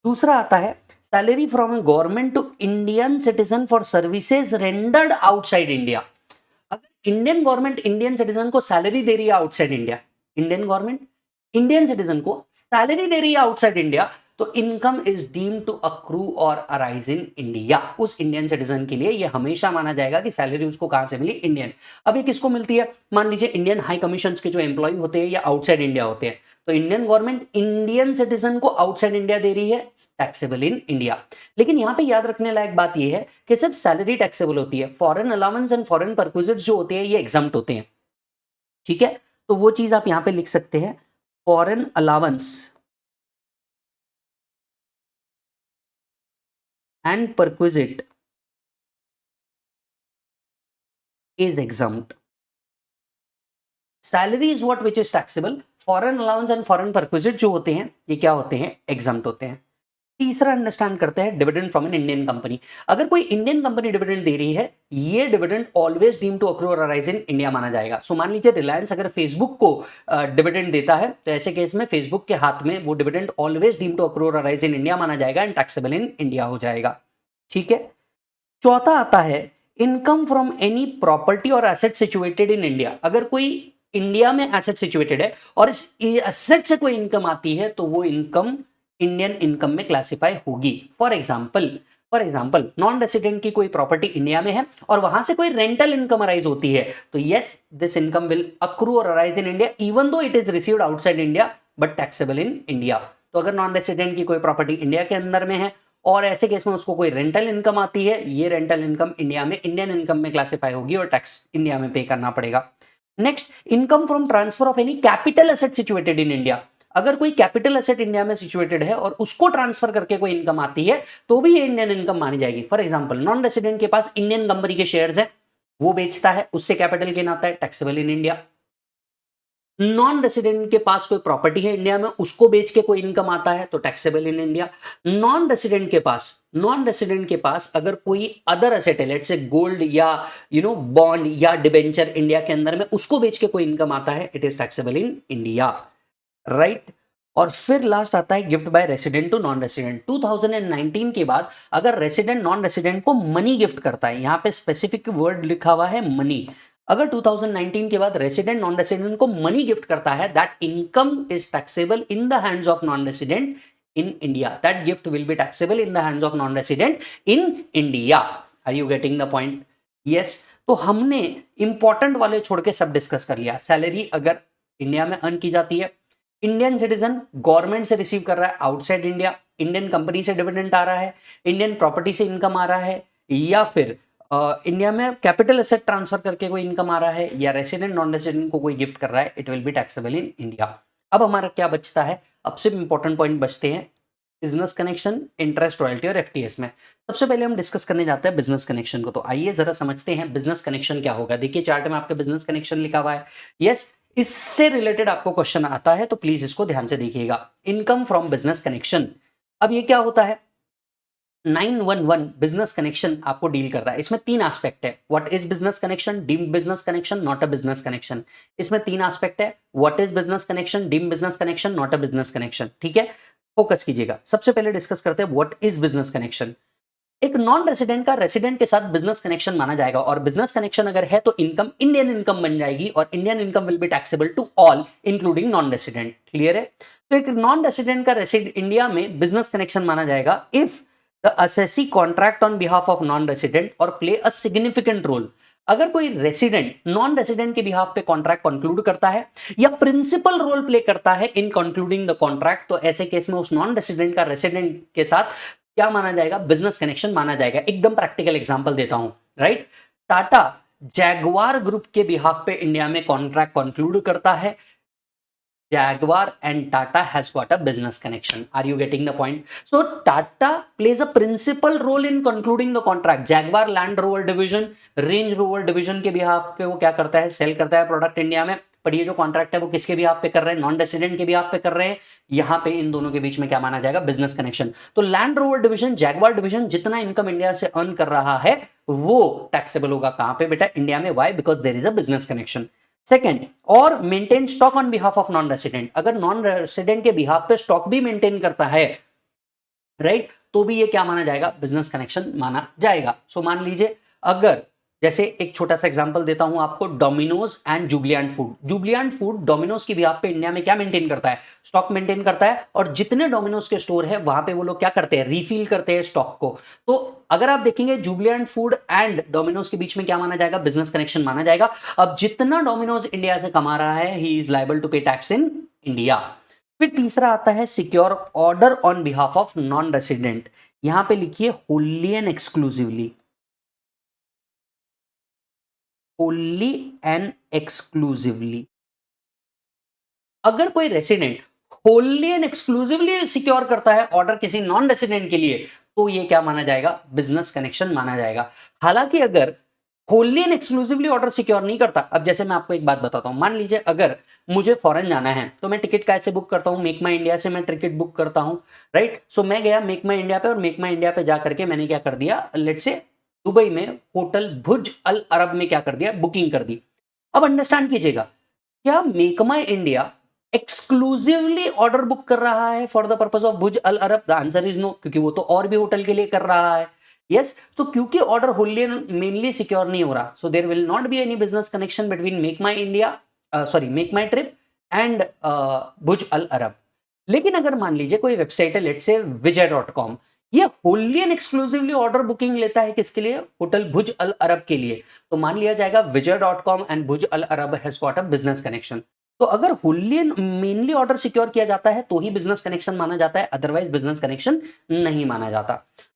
दूसरा आता है salary from a government to Indian citizen for services rendered outside India. अगर इंडियन गवर्नमेंट इंडियन सिटीजन को सैलरी दे रही है outside India, Indian government Indian citizen को सैलरी दे रही है आउटसाइड इंडिया, तो income is deem to accrue और अराइज इन इंडिया। उस इंडियन सिटीजन के लिए ये हमेशा माना जाएगा कि सैलरी उसको कहां से मिली? इंडियन। अब ये किसको मिलती है? मान लीजिए इंडियन हाई कमीशन के जो एम्प्लॉय होते हैं या आउटसाइड इंडिया होते हैं, तो इंडियन गवर्नमेंट इंडियन सिटीजन को आउटसाइड इंडिया दे रही है, टैक्सेबल इन इंडिया। लेकिन यहां पे याद रखने लायक बात यह है कि सिर्फ सैलरी टैक्सेबल होती है, foreign allowance and foreign perquisites जो होते हैं ये एग्जम्प्ट होते हैं। ठीक है, तो वो चीज आप यहां पे लिख सकते हैं, foreign allowance and perquisite is exempt. Salary is what which is taxable. Foreign allowance and foreign perquisite जो होते हैं ये क्या होते हैं? एग्जम्प्ट होते हैं। तीसरा अंडरस्टैंड करते हैं dividend from an Indian company. अगर कोई इंडियन कंपनी डिविडेंड दे रही है, ये dividend always deem to accrue और अराइज इन इंडिया माना जाएगा। सो मान लीजिए रिलायंस अगर फेसबुक को डिविडेंड देता है तो ऐसे केस में फेसबुक के हाथ में वो dividend always deem to accrue और अराइज इन इंडिया माना जाएगा एंड टैक्सेबल इन इंडिया हो जाएगा। ठीक है, चौथा आता है इनकम फ्रॉम एनी प्रॉपर्टी और एसेट सिचुएटेड इन इंडिया। अगर कोई इंडिया में एसेट सिचुएटेड है और इस एसेट से कोई इनकम आती है तो वो इनकम इंडियन इनकम में क्लासिफाई होगी। For example for example non resident की कोई प्रॉपर्टी इंडिया में है और वहां से कोई रेंटल इनकम अराइज होती है, तो yes this income will accrue और arise in India even though it is received outside India but taxable in India. तो अगर नॉन रेसिडेंट की कोई प्रॉपर्टी इंडिया के अंदर में है और ऐसे केस में उसको कोई रेंटल इनकम आती है, ये रेंटल इनकम इंडिया में इंडियन इनकम में क्लासिफाई होगी और टैक्स इंडिया में पे करना पड़ेगा। Next, income from transfer of any capital asset situated in India. अगर कोई कैपिटल एसेट इंडिया में सिचुएटेड है और उसको ट्रांसफर करके कोई इनकम आती है तो भी ये इंडियन इनकम मानी जाएगी। फॉर एग्जांपल नॉन रेसिडेंट के पास इंडियन कंपनी के शेयर्स है, वो बेचता है, उससे कैपिटल गेन आता है, taxable in India. Non resident के पास कोई प्रॉपर्टी है इंडिया में, उसको बेच के कोई इनकम आता है तो taxable in India. Non resident के पास अगर कोई अदर एसेट है, लेट्स से गोल्ड या बॉन्ड या डिबेंचर इंडिया के अंदर में, उसको बेच के कोई इनकम आता है, it is taxable in India, right. और फिर लास्ट आता है gift by resident to non resident. 2019 के बाद अगर रेसिडेंट नॉन रेसिडेंट को मनी गिफ्ट करता है, यहां पे स्पेसिफिक वर्ड लिखा हुआ है मनी, अगर 2019 के बाद रेसिडेंट नॉन रेसिडेंट को मनी गिफ्ट करता है, that income is taxable in the hands of non resident in India, that gift will be taxable in the hands of non resident in India. Are you getting the point? Yes. तो हमने इंपॉर्टेंट वाले छोड़ के सब डिस्कस कर लिया। सैलरी अगर इंडिया में अर्न की जाती है, इंडियन सिटीजन गवर्नमेंट से रिसीव कर रहा है आउटसाइड इंडिया, इंडियन कंपनी से डिविडेंड आ रहा है, इंडियन प्रॉपर्टी से इनकम आ रहा है, या फिर इंडिया में कैपिटल एसेट ट्रांसफर करके कोई इनकम आ रहा है, या रेसिडेंट नॉन रेसिडेंट को कोई गिफ्ट कर रहा है, it will be taxable in India. अब हमारा क्या बचता है? अब सिर्फ इंपॉर्टेंट पॉइंट बचते हैं, बिजनेस कनेक्शन, इंटरेस्ट, रॉयल्टी और एफटीएस में। सबसे पहले हम डिस्कस करने जाते हैं बिजनेस कनेक्शन को। तो आइए जरा समझते हैं बिजनेस कनेक्शन क्या होगा। देखिए चार्ट में आपके बिजनेस कनेक्शन लिखा हुआ है। यस, इससे रिलेटेड आपको क्वेश्चन आता है तो प्लीज इसको ध्यान से देखिएगा। इनकम फ्रॉम बिजनेस कनेक्शन, अब ये क्या होता है? 911 बिजनेस कनेक्शन आपको डील कर रहा है। इसमें तीन एस्पेक्ट है, what is business connection, deemed business connection, not a business connection. इसमें तीन एस्पेक्ट है, what is business connection, deemed business connection, not a business connection. ठीक है, फोकस कीजिएगा। सबसे पहले डिस्कस करते हैं व्हाट इज बिजनेस कनेक्शन। एक नॉन रेसिडेंट का रेसिडेंट के साथ बिजनेस कनेक्शन माना जाएगा, और बिजनेस कनेक्शन अगर है तो इनकम इंडियन इनकम बन जाएगी, और Indian income will be taxable to all including non resident. Clear है? तो एक नॉन रेसिडेंट का इंडिया में बिजनेस कनेक्शन माना जाएगा if the assessee contract on behalf of non resident or play a significant role. अगर कोई रेसिडेंट नॉन रेसिडेंट के बिहाफ पे कॉन्ट्रैक्ट कंक्लूड करता है या प्रिंसिपल रोल प्ले करता है इन कंक्लूडिंग द कॉन्ट्रैक्ट, तो ऐसे केस में उस नॉन रेसिडेंट का रेसिडेंट के साथ क्या माना जाएगा? बिजनेस कनेक्शन माना जाएगा। एकदम प्रैक्टिकल एग्जांपल देता हूं, राइट। टाटा जैगवार ग्रुप के बिहाफ पे इंडिया में कॉन्ट्रैक्ट कंक्लूड करता है, Jaguar and Tata has got a business connection. Are you getting the point? So Tata plays a principal role in concluding the contract. Jaguar Land Rover Division, Range Rover Division के बिहाफ पे वो क्या करता है? सेल करता है प्रोडक्ट इंडिया में। पर ये जो कॉन्ट्रैक्ट है वो किसके बिहाफ पे कर रहे हैं? नॉन रेसिडेंट के बिहाफ पे कर रहे हैं। यहाँ पे इन दोनों के बीच में क्या माना जाएगा? Business connection. तो land rover division, jaguar division जितना इनकम इंडिया से अर्न कर रहा है वो टैक्सेबल होगा कहां पे बेटा? इंडिया में। Why? Because there is a business connection. Second, or maintain stock on behalf of non resident. अगर नॉन रेसिडेंट के बिहाफ पे स्टॉक भी मेंटेन करता है, राइट, तो भी ये क्या माना जाएगा? बिजनेस कनेक्शन माना जाएगा। सो मान लीजिए अगर जैसे एक छोटा सा एग्जांपल देता हूं आपको, Domino's and Jubilant food. Jubilant food Domino's की बिहाफ पे इंडिया में क्या मेंटेन करता है? स्टॉक मेंटेन करता है, और जितने डोमिनोज के स्टोर है वहां पे वो लोग क्या करते हैं? रिफिल करते हैं स्टॉक को। तो अगर आप देखेंगे जुबलियांट फूड एंड डोमिनोज के बीच में क्या माना जाएगा? बिजनेस कनेक्शन माना जाएगा। अब जितना डोमिनोज इंडिया से कमा रहा है, he is liable to pay tax in India. फिर तीसरा आता है secure order on behalf of non resident. यहां पे लिखिए Holi and exclusively, only and exclusively. अगर कोई resident Holi and exclusively secure करता है ऑर्डर किसी नॉन रेसिडेंट के लिए, तो ये क्या माना जाएगा? बिजनेस कनेक्शन माना जाएगा। हालांकि अगर wholly and exclusively order secure नहीं करता, अब जैसे मैं आपको एक बात बताता हूं, मान लीजिए अगर मुझे फॉरेन जाना है तो मैं टिकट कैसे बुक करता हूं? मेक माई इंडिया से मैं टिकट बुक करता हूं, राइट। सो मैं गया मेक माई इंडिया पे, और मेक माई इंडिया पे जाकर के मैंने क्या कर दिया? लेट्स से दुबई में होटल भुज अल अरब में क्या कर दिया? बुकिंग कर दी। अब अंडरस्टैंड कीजिएगा, क्या make my India exclusively order book कर रहा है फॉर द पर्पस ऑफ भुज Al Arab? The answer is no, क्योंकि वो तो और भी होटल के लिए कर रहा है। यस, तो क्योंकि ऑर्डर होली मेनली सिक्योर नहीं हो रहा, so there will not be any business connection between make my India, sorry make my trip and भुज अल अरब। लेकिन अगर मान लीजिए कोई वेबसाइट है, लेट्स से विजय.com, ये Holi and exclusively order booking लेता है किसके लिए? होटल भुज अल अरब के लिए। तो मान लिया जाएगा विजय.com एंड भुज Al Arab has got a business connection. तो अगर wholly and mainly order secure किया जाता है तो ही बिजनेस कनेक्शन माना जाता है, अदरवाइज बिजनेस कनेक्शन नहीं माना जाता।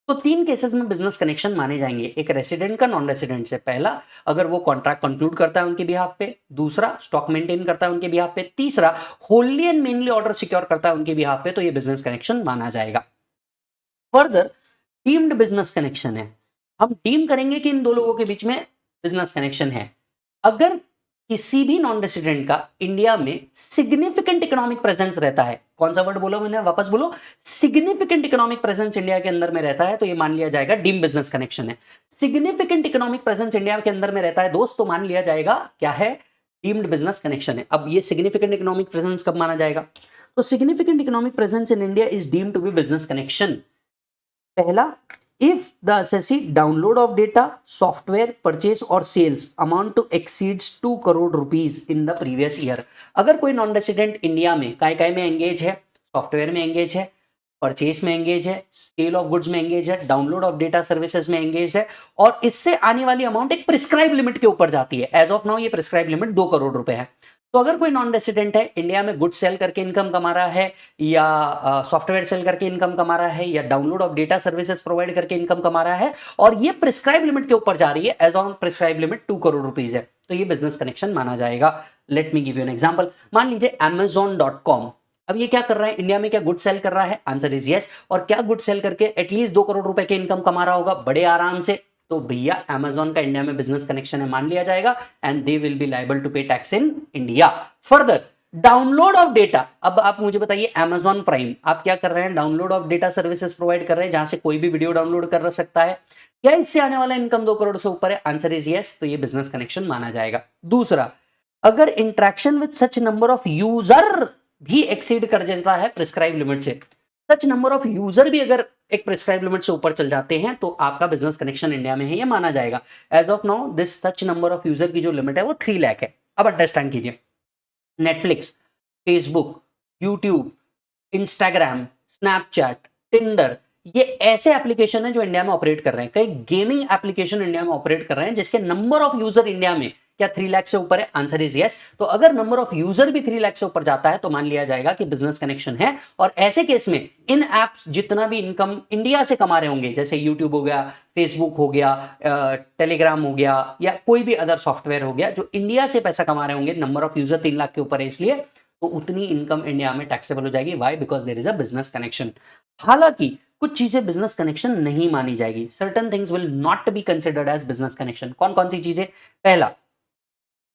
तो 3 केसेस में बिजनेस कनेक्शन माने जाएंगे, एक रेसिडेंट का, नॉन रेसिडेंट से। पहला, अगर वो कॉन्ट्रैक्ट कंक्लूड करता है उनके बिहाफ पे। दूसरा, स्टॉक मेंटेन करता है उनके बिहाफ पे। तीसरा, Holi and mainly order secure करता है उनके बिहाफ पे, तो ये बिजनेस कनेक्शन माना जाएगा। फर्दर, डीम्ड बिजनेस कनेक्शन है। हम डीम करेंगे कि इन दो लोगों के बीच में बिजनेस कनेक्शन है अगर किसी भी नॉन रेसिडेंट का इंडिया में सिग्निफिकेंट इकोनॉमिक प्रेजेंस रहता है। कौन सा वर्ड बोला मैंने, वापस बोलो, सिग्निफिकेंट इकोनॉमिक प्रेजेंस इंडिया के अंदर में रहता है, तो ये मान लिया जाएगा डीम बिजनेस कनेक्शन है। सिग्निफिकेंट इकोनॉमिक प्रेजेंस इंडिया के अंदर में रहता है दोस्त, तो मान लिया जाएगा क्या है, डीम्ड बिजनेस कनेक्शन है। अब ये सिग्निफिकेंट इकोनॉमिक प्रेजेंस कब माना जाएगा? तो significant economic presence in India is deemed to be business connection. पहला, if the assessee download of data, software purchase or sales amount to exceeds 2 crore rupees in the previous year। अगर कोई नॉन रेसिडेंट इंडिया में काय में एंगेज है, सॉफ्टवेयर में एंगेज है, परचेस में एंगेज है, सेल ऑफ गुड्स में एंगेज है, डाउनलोड ऑफ डेटा सर्विसेज में एंगेज है, और इससे आने वाली अमाउंट एक प्रिस्क्राइब लिमिट के ऊपर जाती है। एज ऑफ नाउ ये प्रिस्क्राइब लिमिट 2 करोड़ रुपए है। तो अगर कोई नॉन रेसिडेंट है, इंडिया में गुड्स सेल करके इनकम कमा रहा है, या सॉफ्टवेयर सेल करके इनकम कमा रहा है, या download of data services provide करके इनकम कमा रहा है, और ये प्रिस्क्राइब लिमिट के ऊपर जा रही है, as on prescribe limit 2 crore rupees है, तो ये बिजनेस कनेक्शन माना जाएगा। Let me give you an example. मान लीजिए Amazon.com, अब ये क्या कर रहा है इंडिया में? क्या गुड सेल कर रहा है? Answer is yes. और क्या गुड सेल करके एटलीस्ट 2 करोड़ रुपए के इनकम कमा रहा होगा बड़े आराम से? तो भैया Amazon का इंडिया में बिजनेस कनेक्शन है, मान लिया जाएगा, and they will be liable to pay tax in India. Further, download of data. अब आप मुझे बताइए, Amazon प्राइम आप क्या कर रहे हैं? Download of data services provide कर रहे हैं, जहां से कोई भी वीडियो डाउनलोड कर सकता है। क्या इससे आने वाला इनकम 2 करोड़ से ऊपर है? आंसर इज यस, तो ये बिजनेस कनेक्शन माना जाएगा। दूसरा, अगर interaction with such number of user भी एक्सीड कर जाता है प्रिस्क्राइब लिमिट से, सच नंबर ऑफ यूजर भी अगर एक प्रिस्क्राइब लिमिट से ऊपर चल जाते हैं, तो आपका बिजनेस कनेक्शन इंडिया में है, ये माना जाएगा। As of now this such number of user की जो लिमिट है वो 3 लाख है। अब अंडरस्टैंड कीजिए, Netflix, Facebook, YouTube, Instagram, Snapchat, Tinder, ये ऐसे एप्लीकेशन है जो इंडिया में ऑपरेट कर रहे हैं। कई गेमिंग एप्लीकेशन इंडिया में ऑपरेट कर रहे हैं जिसके नंबर ऑफ यूजर इंडिया में क्या 3 लाख से ऊपर है? Answer is yes. तो अगर नंबर ऑफ यूजर भी 3 लाख से ऊपर जाता है तो मान लिया जाएगा कि बिजनेस कनेक्शन है। और ऐसे केस में इन एप्स जितना भी इनकम इंडिया से कमा रहे होंगे, जैसे यूट्यूब हो गया, फेसबुक हो गया, टेलीग्राम हो गया, या कोई भी अदर सॉफ्टवेयर हो गया, जो इंडिया से पैसा कमा रहे होंगे, नंबर ऑफ यूजर 3 लाख के ऊपर है इसलिए, तो उतनी इनकम इंडिया में टैक्सेबल हो जाएगी। Why? Because there is a business connection. हालांकि कुछ चीजें बिजनेस कनेक्शन नहीं मानी जाएगी, certain things will not be considered as business connection. कौन कौन सी चीजें? पहला,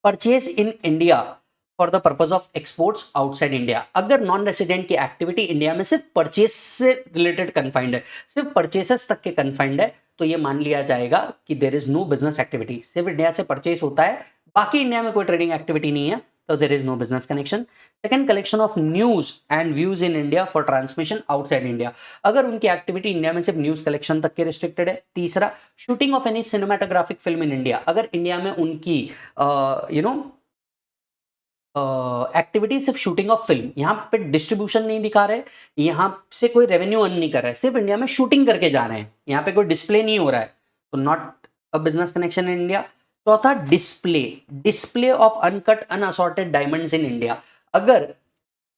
purchase in India for the purpose of exports outside India. अगर नॉन रेसिडेंट की एक्टिविटी इंडिया में सिर्फ परचेज से रिलेटेड कन्फाइंड है, सिर्फ परचेसेस तक के कन्फाइंड है, तो ये मान लिया जाएगा कि there is no business activity. सिर्फ इंडिया से परचेज होता है, बाकी इंडिया में कोई ट्रेडिंग एक्टिविटी नहीं है, तो there is no business connection. Second, collection of news and views in India for transmission outside India. अगर उनकी एक्टिविटी इंडिया में सिर्फ न्यूज कलेक्शन तक के रिस्ट्रिक्टेड है। तीसरा, shooting of any cinematographic film in India. अगर इंडिया में उनकी एक्टिविटी सिर्फ शूटिंग ऑफ फिल्म, यहाँ पे डिस्ट्रीब्यूशन नहीं दिखा रहे, यहाँ से कोई रेवेन्यू अर्न नहीं कर रहे, सिर्फ इंडिया में शूटिंग करके जा रहे हैं, यहाँ पे कोई डिस्प्ले नहीं हो रहा है, तो not a business connection in India. चौथा, display of uncut unassorted diamonds in India. अगर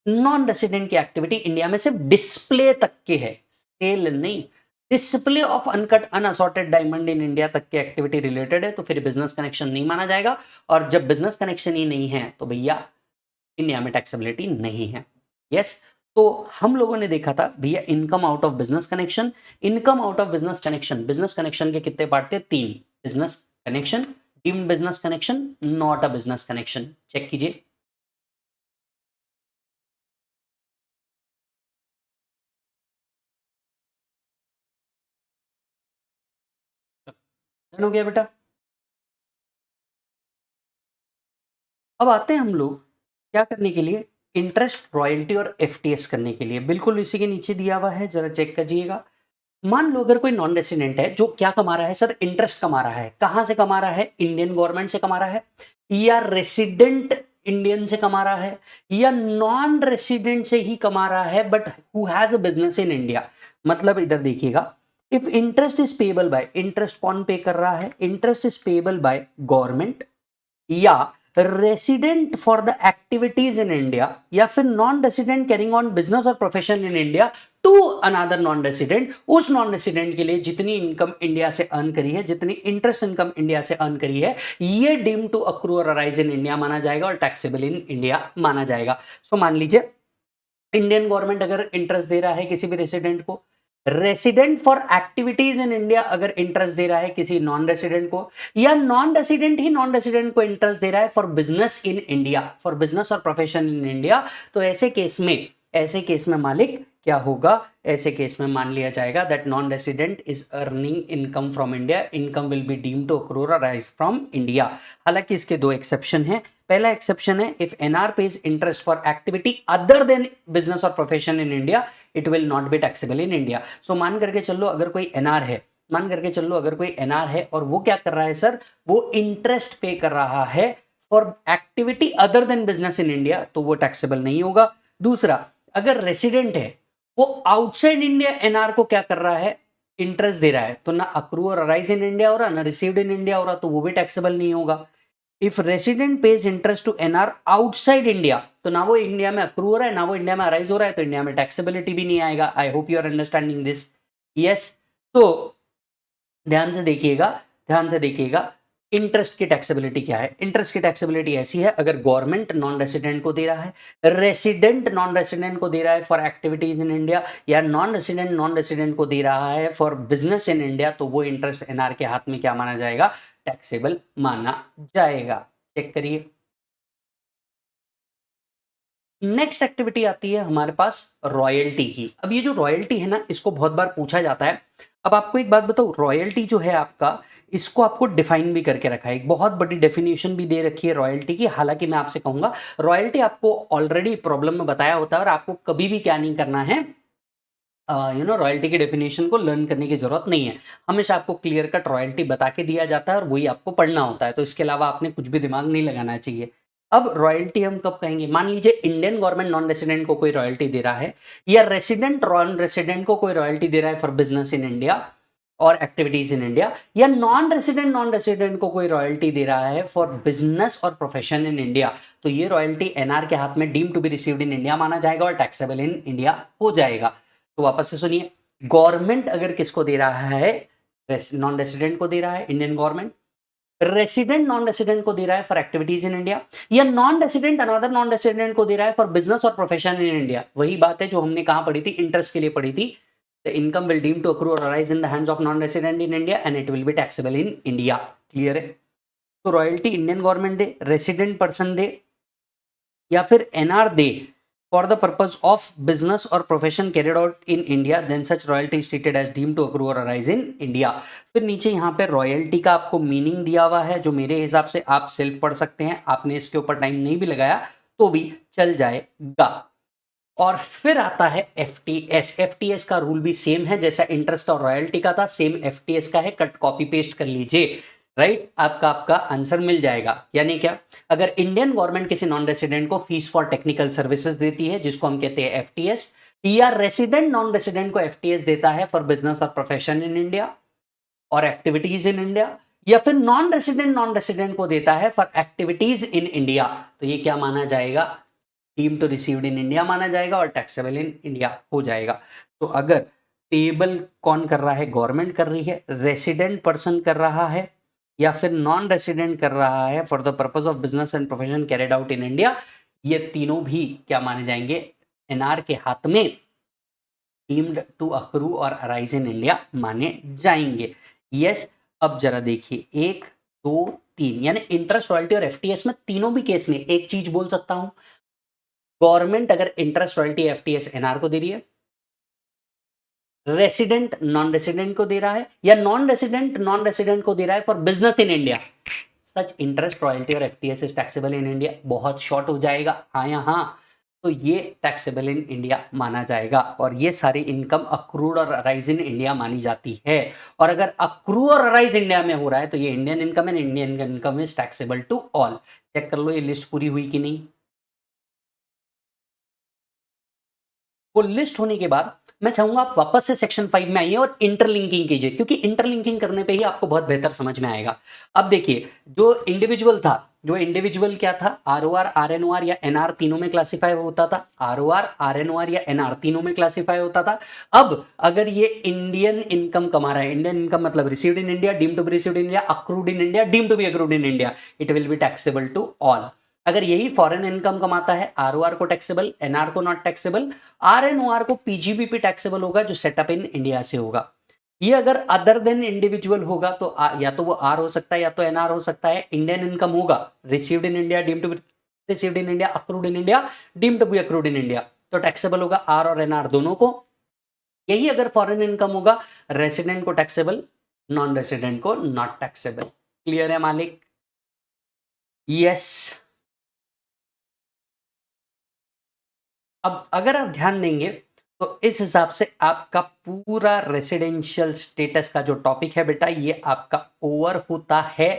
नॉन रेसिडेंट की एक्टिविटी इंडिया में सिर्फ डिस्प्ले तक के है, सेल नहीं, display of uncut unassorted diamond in India तक की एक्टिविटी रिलेटेड है, तो फिर बिजनेस कनेक्शन नहीं माना जाएगा। और जब बिजनेस कनेक्शन ही नहीं है तो भैया इंडिया में टैक्सेबिलिटी नहीं है। यस, तो हम लोगों ने देखा था भैया income out of business connection. Income out of business connection के कितने पार्ट थे? 3। Business connection, deemed business connection, not a business connection. Check कीजिए, डन हो गया बेटा। अब आते हैं हम लोग क्या करने के लिए, इंटरेस्ट, रॉयल्टी और एफटीएस करने के लिए। बिल्कुल इसी के नीचे दिया हुआ है, जरा चेक करिएगा। मान लो अगर कोई नॉन रेसिडेंट है जो क्या कमा रहा है सर, इंटरेस्ट कमा रहा है। कहां से कमा रहा है? इंडियन गवर्नमेंट से कमा रहा है, या रेसिडेंट इंडियन से कमा रहा है, या नॉन रेसिडेंट से ही कमा रहा है but who has a business in India. मतलब इधर देखिएगा, if interest is payable by, interest कौन पे कर रहा है, interest is payable by government or resident for the activities in India, या फिर non resident carrying on business और profession in India to another non resident, उस नॉन रेसिडेंट के लिए जितनी इनकम इंडिया से अर्न करी है, जितनी इंटरेस्ट इनकम इंडिया से अर्न करी है, ये डीम टू अक्रू और अराइज इन इंडिया माना जाएगा और टैक्सेबल इन इंडिया माना जाएगा। सो मान लीजिए इंडियन गवर्नमेंट अगर इंटरेस्ट दे रहा है किसी भी रेसिडेंट को, resident for activities in India अगर इंटरेस्ट दे रहा है किसी नॉन रेसिडेंट को, या नॉन रेसिडेंट ही नॉन रेसिडेंट को इंटरेस्ट दे रहा है for business in India, for business और प्रोफेशन इन इंडिया, तो ऐसे केस में मालिक क्या होगा, ऐसे केस में मान लिया जाएगा that non resident is earning income from India, income will be deemed to accrue और अराइज फ्रॉम इंडिया। हालांकि इसके दो एक्सेप्शन है। पहला एक्सेप्शन है, if NR pays interest for activity other than business और profession in India it will not be taxable in India. So मान करके चलो अगर कोई एनआर है, और वो क्या कर रहा है सर, वो इंटरेस्ट पे कर रहा है for activity other than business in India, तो वो टैक्सेबल नहीं होगा। दूसरा, अगर रेसिडेंट है वो आउटसाइड इंडिया एनआर को क्या कर रहा है, इंटरेस्ट दे रहा है, तो ना अक्रू और अराइज इन इंडिया हो रहा, ना रिसीव्ड इन इंडिया हो रहा, तो वो भी टैक्सेबल नहीं होगा। If resident pays interest to NR outside India, तो ना वो इंडिया में अक्रू हो रहा है, ना वो इंडिया में अराइज हो रहा है, तो इंडिया में टैक्सेबिलिटी भी नहीं आएगा। I hope you are understanding this. Yes, तो ध्यान से देखिएगा इंटरेस्ट की टैक्सेबिलिटी क्या है। इंटरेस्ट की टैक्सेबिलिटी ऐसी है, अगर गवर्नमेंट नॉन रेसिडेंट को दे रहा है, रेसिडेंट नॉन रेसिडेंट को दे रहा है फॉर एक्टिविटीज इन इंडिया, या नॉन रेसिडेंट को दे रहा है फॉर बिजनेस इन इंडिया, तो वो इंटरेस्ट एनआर के हाथ में क्या माना जाएगा, टैक्सेबल माना जाएगा। चेक करिए। नेक्स्ट एक्टिविटी आती है हमारे पास रॉयल्टी की। अब ये जो रॉयल्टी है ना, इसको बहुत बार पूछा जाता है। अब आपको एक बात बताओ, रॉयल्टी जो है आपका, इसको आपको डिफाइन भी करके रखा है, एक बहुत बड़ी डेफिनेशन भी दे रखी है रॉयल्टी की। हालांकि मैं आपसे कहूंगा रॉयल्टी आपको ऑलरेडी प्रॉब्लम में बताया होता है, और आपको कभी भी क्या नहीं करना है, रॉयल्टी की डेफिनेशन को लर्न करने की जरूरत नहीं है। हमेशा आपको क्लियर कट रॉयल्टी बता के दिया जाता है और वही आपको पढ़ना होता है, तो इसके अलावा आपने कुछ भी दिमाग नहीं लगाना चाहिए। अब रॉयल्टी हम कब कहेंगे, मान लीजिए इंडियन गवर्नमेंट नॉन रेसिडेंट को कोई रॉयल्टी दे रहा है, या रेसिडेंट नॉन रेसिडेंट को कोई रॉयल्टी दे रहा है फॉर बिजनेस इन इंडिया और एक्टिविटीज इन इंडिया, या नॉन रेसिडेंट को कोई रॉयल्टी दे रहा है फॉर बिजनेस और प्रोफेशन इन इंडिया, तो ये रॉयल्टी एनआर के हाथ में deem to be received in India माना जाएगा और टैक्सेबल इन इंडिया हो जाएगा। तो वापस से सुनिए, गवर्नमेंट अगर किसको दे रहा है, नॉन रेसिडेंट को दे रहा है Indian government, resident non resident को दे रहा है फॉर एक्टिविटीज इन इंडिया, या non resident another non resident को दे रहा है फॉर बिजनेस और प्रोफेशन इन इंडिया, वही बात है जो हमने कहां पढ़ी थी, इंटरेस्ट के लिए पढ़ी थी। The income will deem to accrue और arise in the hands of non resident in India and it will be taxable in India. Clear है? तो रॉयल्टी इंडियन गवर्नमेंट दे, रेसिडेंट पर्सन दे, या फिर एनआर दे for the purpose of business or profession carried out in India, then such royalty is treated as deemed to accrue or arise in India। फिर नीचे यहाँ पे रॉयल्टी का आपको मीनिंग दिया हुआ है, जो मेरे हिसाब से आप सेल्फ पढ़ सकते हैं, आपने इसके ऊपर टाइम नहीं भी लगाया तो भी चल जाएगा। और फिर आता है एफटीएस। एफटीएस का रूल भी सेम है जैसा इंटरेस्ट और रॉयल्टी का था, सेम एफटीएस का है, कट कॉपी पेस्ट कर लीजिए, राइट? आपका आंसर मिल जाएगा। यानी क्या, अगर इंडियन गवर्नमेंट किसी नॉन रेसिडेंट को फीस फॉर टेक्निकल सर्विसेज देती है जिसको हम कहते हैं एफटीएस, या रेसिडेंट नॉन रेसिडेंट को एफटीएस देता है फॉर बिजनेस और प्रोफेशन इन इंडिया और एक्टिविटीज इन इंडिया, या फिर नॉन रेसिडेंट को देता है फॉर एक्टिविटीज इन इंडिया, तो ये क्या माना जाएगा, deem to received in India माना जाएगा और टैक्सेबल इन इंडिया हो जाएगा। तो अगर पेबल कौन कर रहा है, गवर्नमेंट कर रही है, रेसिडेंट पर्सन कर रहा है, या फिर नॉन रेसिडेंट कर रहा है for the purpose of business and profession carried out in India, ये तीनों भी क्या माने जाएंगे, एनआर के हाथ में डीम्ड टू अक्रू और अराइज इन इंडिया माने जाएंगे। यस, अब जरा देखिए 1 2 3, यानी इंटरेस्ट, रॉयल्टी और एफटीएस में तीनों भी केस में एक चीज बोल सकता हूं, गवर्नमेंट अगर इंटरेस्ट, रॉयल्टी, एफटीएस एनआर को दे रही है, रेसिडेंट नॉन रेसिडेंट को दे रहा है, या नॉन रेसिडेंट को दे रहा है for business in India, such interest, royalty और FTS is taxable in India. बहुत शॉर्ट हो जाएगा हाँ या हाँ, तो ये टैक्सेबल इन इंडिया माना जाएगा और ये सारी इनकम अक्रूड और अराइज इन इंडिया मानी जाती है। और अगर अक्रू और अराइज इंडिया में हो रहा है तो ये Indian income and Indian income is taxable to all. Check कर लो ये लिस्ट पूरी हुई कि नहीं। वो लिस्ट होने के बाद मैं चाहूंगा आप वापस से सेक्शन 5 में आइए और इंटरलिंकिंग कीजिए, क्योंकि इंटरलिंकिंग करने पे ही आपको बहुत बेहतर समझ में आएगा। अब देखिए, जो इंडिविजुअल क्या था, आरओआर, आरएनओआर या एनआर तीनों में क्लासिफाई होता था। आरओआर, आरएनओआर या एनआर तीनों में क्लासिफाई होता था। अब अगर ये इंडियन इनकम कमा रहा है, इंडियन इनकम मतलब received in India, deemed to be received in India, accrued in India, deemed to be accrued in India, it will be taxable to all. अगर यही फॉरेन इनकम कमाता है, आरओआर को टैक्सेबल, एनआर को नॉट टैक्सेबल, आरएनओआर को पीजीबी पे टैक्सेबल होगा जो सेटअप इन इंडिया से होगा। ये अगर अदर देन इंडिविजुअल होगा तो या तो वो आर हो सकता है या तो एनआर हो सकता है। इंडियन इनकम होगा, received in India, deemed to be received in India, accrued in India, deemed to be accrued in India, तो टैक्सेबल होगा आर और एनआर दोनों को। यही अगर फॉरेन इनकम होगा, रेसिडेंट को टैक्सेबल, नॉन रेसिडेंट को नॉट टैक्सेबल। क्लियर है मालिक? यस। अब अगर आप ध्यान देंगे तो इस हिसाब से आपका पूरा रेसिडेंशियल स्टेटस का जो टॉपिक है बेटा, ये आपका ओवर होता है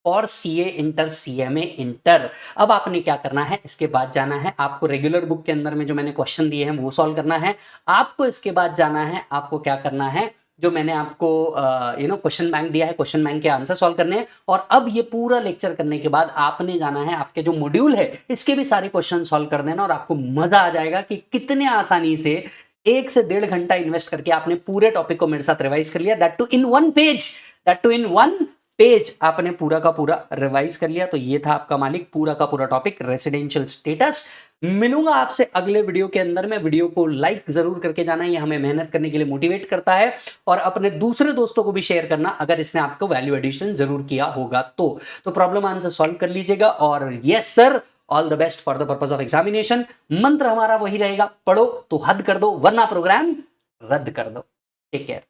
for CA inter, CMA inter. अब आपने क्या करना है, इसके बाद जाना है आपको रेगुलर बुक के अंदर में जो मैंने क्वेश्चन दिए हैं वो सॉल्व करना है आपको। इसके बाद जाना है आपको क्या करना है, जो मैंने आपको क्वेश्चन बैंक दिया है, क्वेश्चन बैंक के आंसर सॉल्व करने हैं। और अब ये पूरा लेक्चर करने के बाद आपने जाना है आपके जो मॉड्यूल है इसके भी सारे क्वेश्चन सॉल्व कर देना, और आपको मजा आ जाएगा कि कितने आसानी से 1 से 1.5 घंटा इन्वेस्ट करके आपने पूरे टॉपिक को मेरे साथ रिवाइज कर लिया, that two in one page आपने पूरा का पूरा रिवाइज कर लिया। तो ये था आपका मालिक पूरा का पूरा टॉपिक रेसिडेंशियल स्टेटस। मिलूंगा आपसे अगले वीडियो के अंदर में। वीडियो को लाइक जरूर करके जाना, ये हमें मेहनत करने के लिए मोटिवेट करता है, और अपने दूसरे दोस्तों को भी शेयर करना अगर इसने आपको वैल्यू एडिशन जरूर किया होगा तो प्रॉब्लम आंसर सॉल्व कर लीजिएगा। और yes sir, all the best for the purpose of examination. मंत्र हमारा वही रहेगा, पढ़ो तो हद कर दो वरना प्रोग्राम रद्द कर दो। Take care.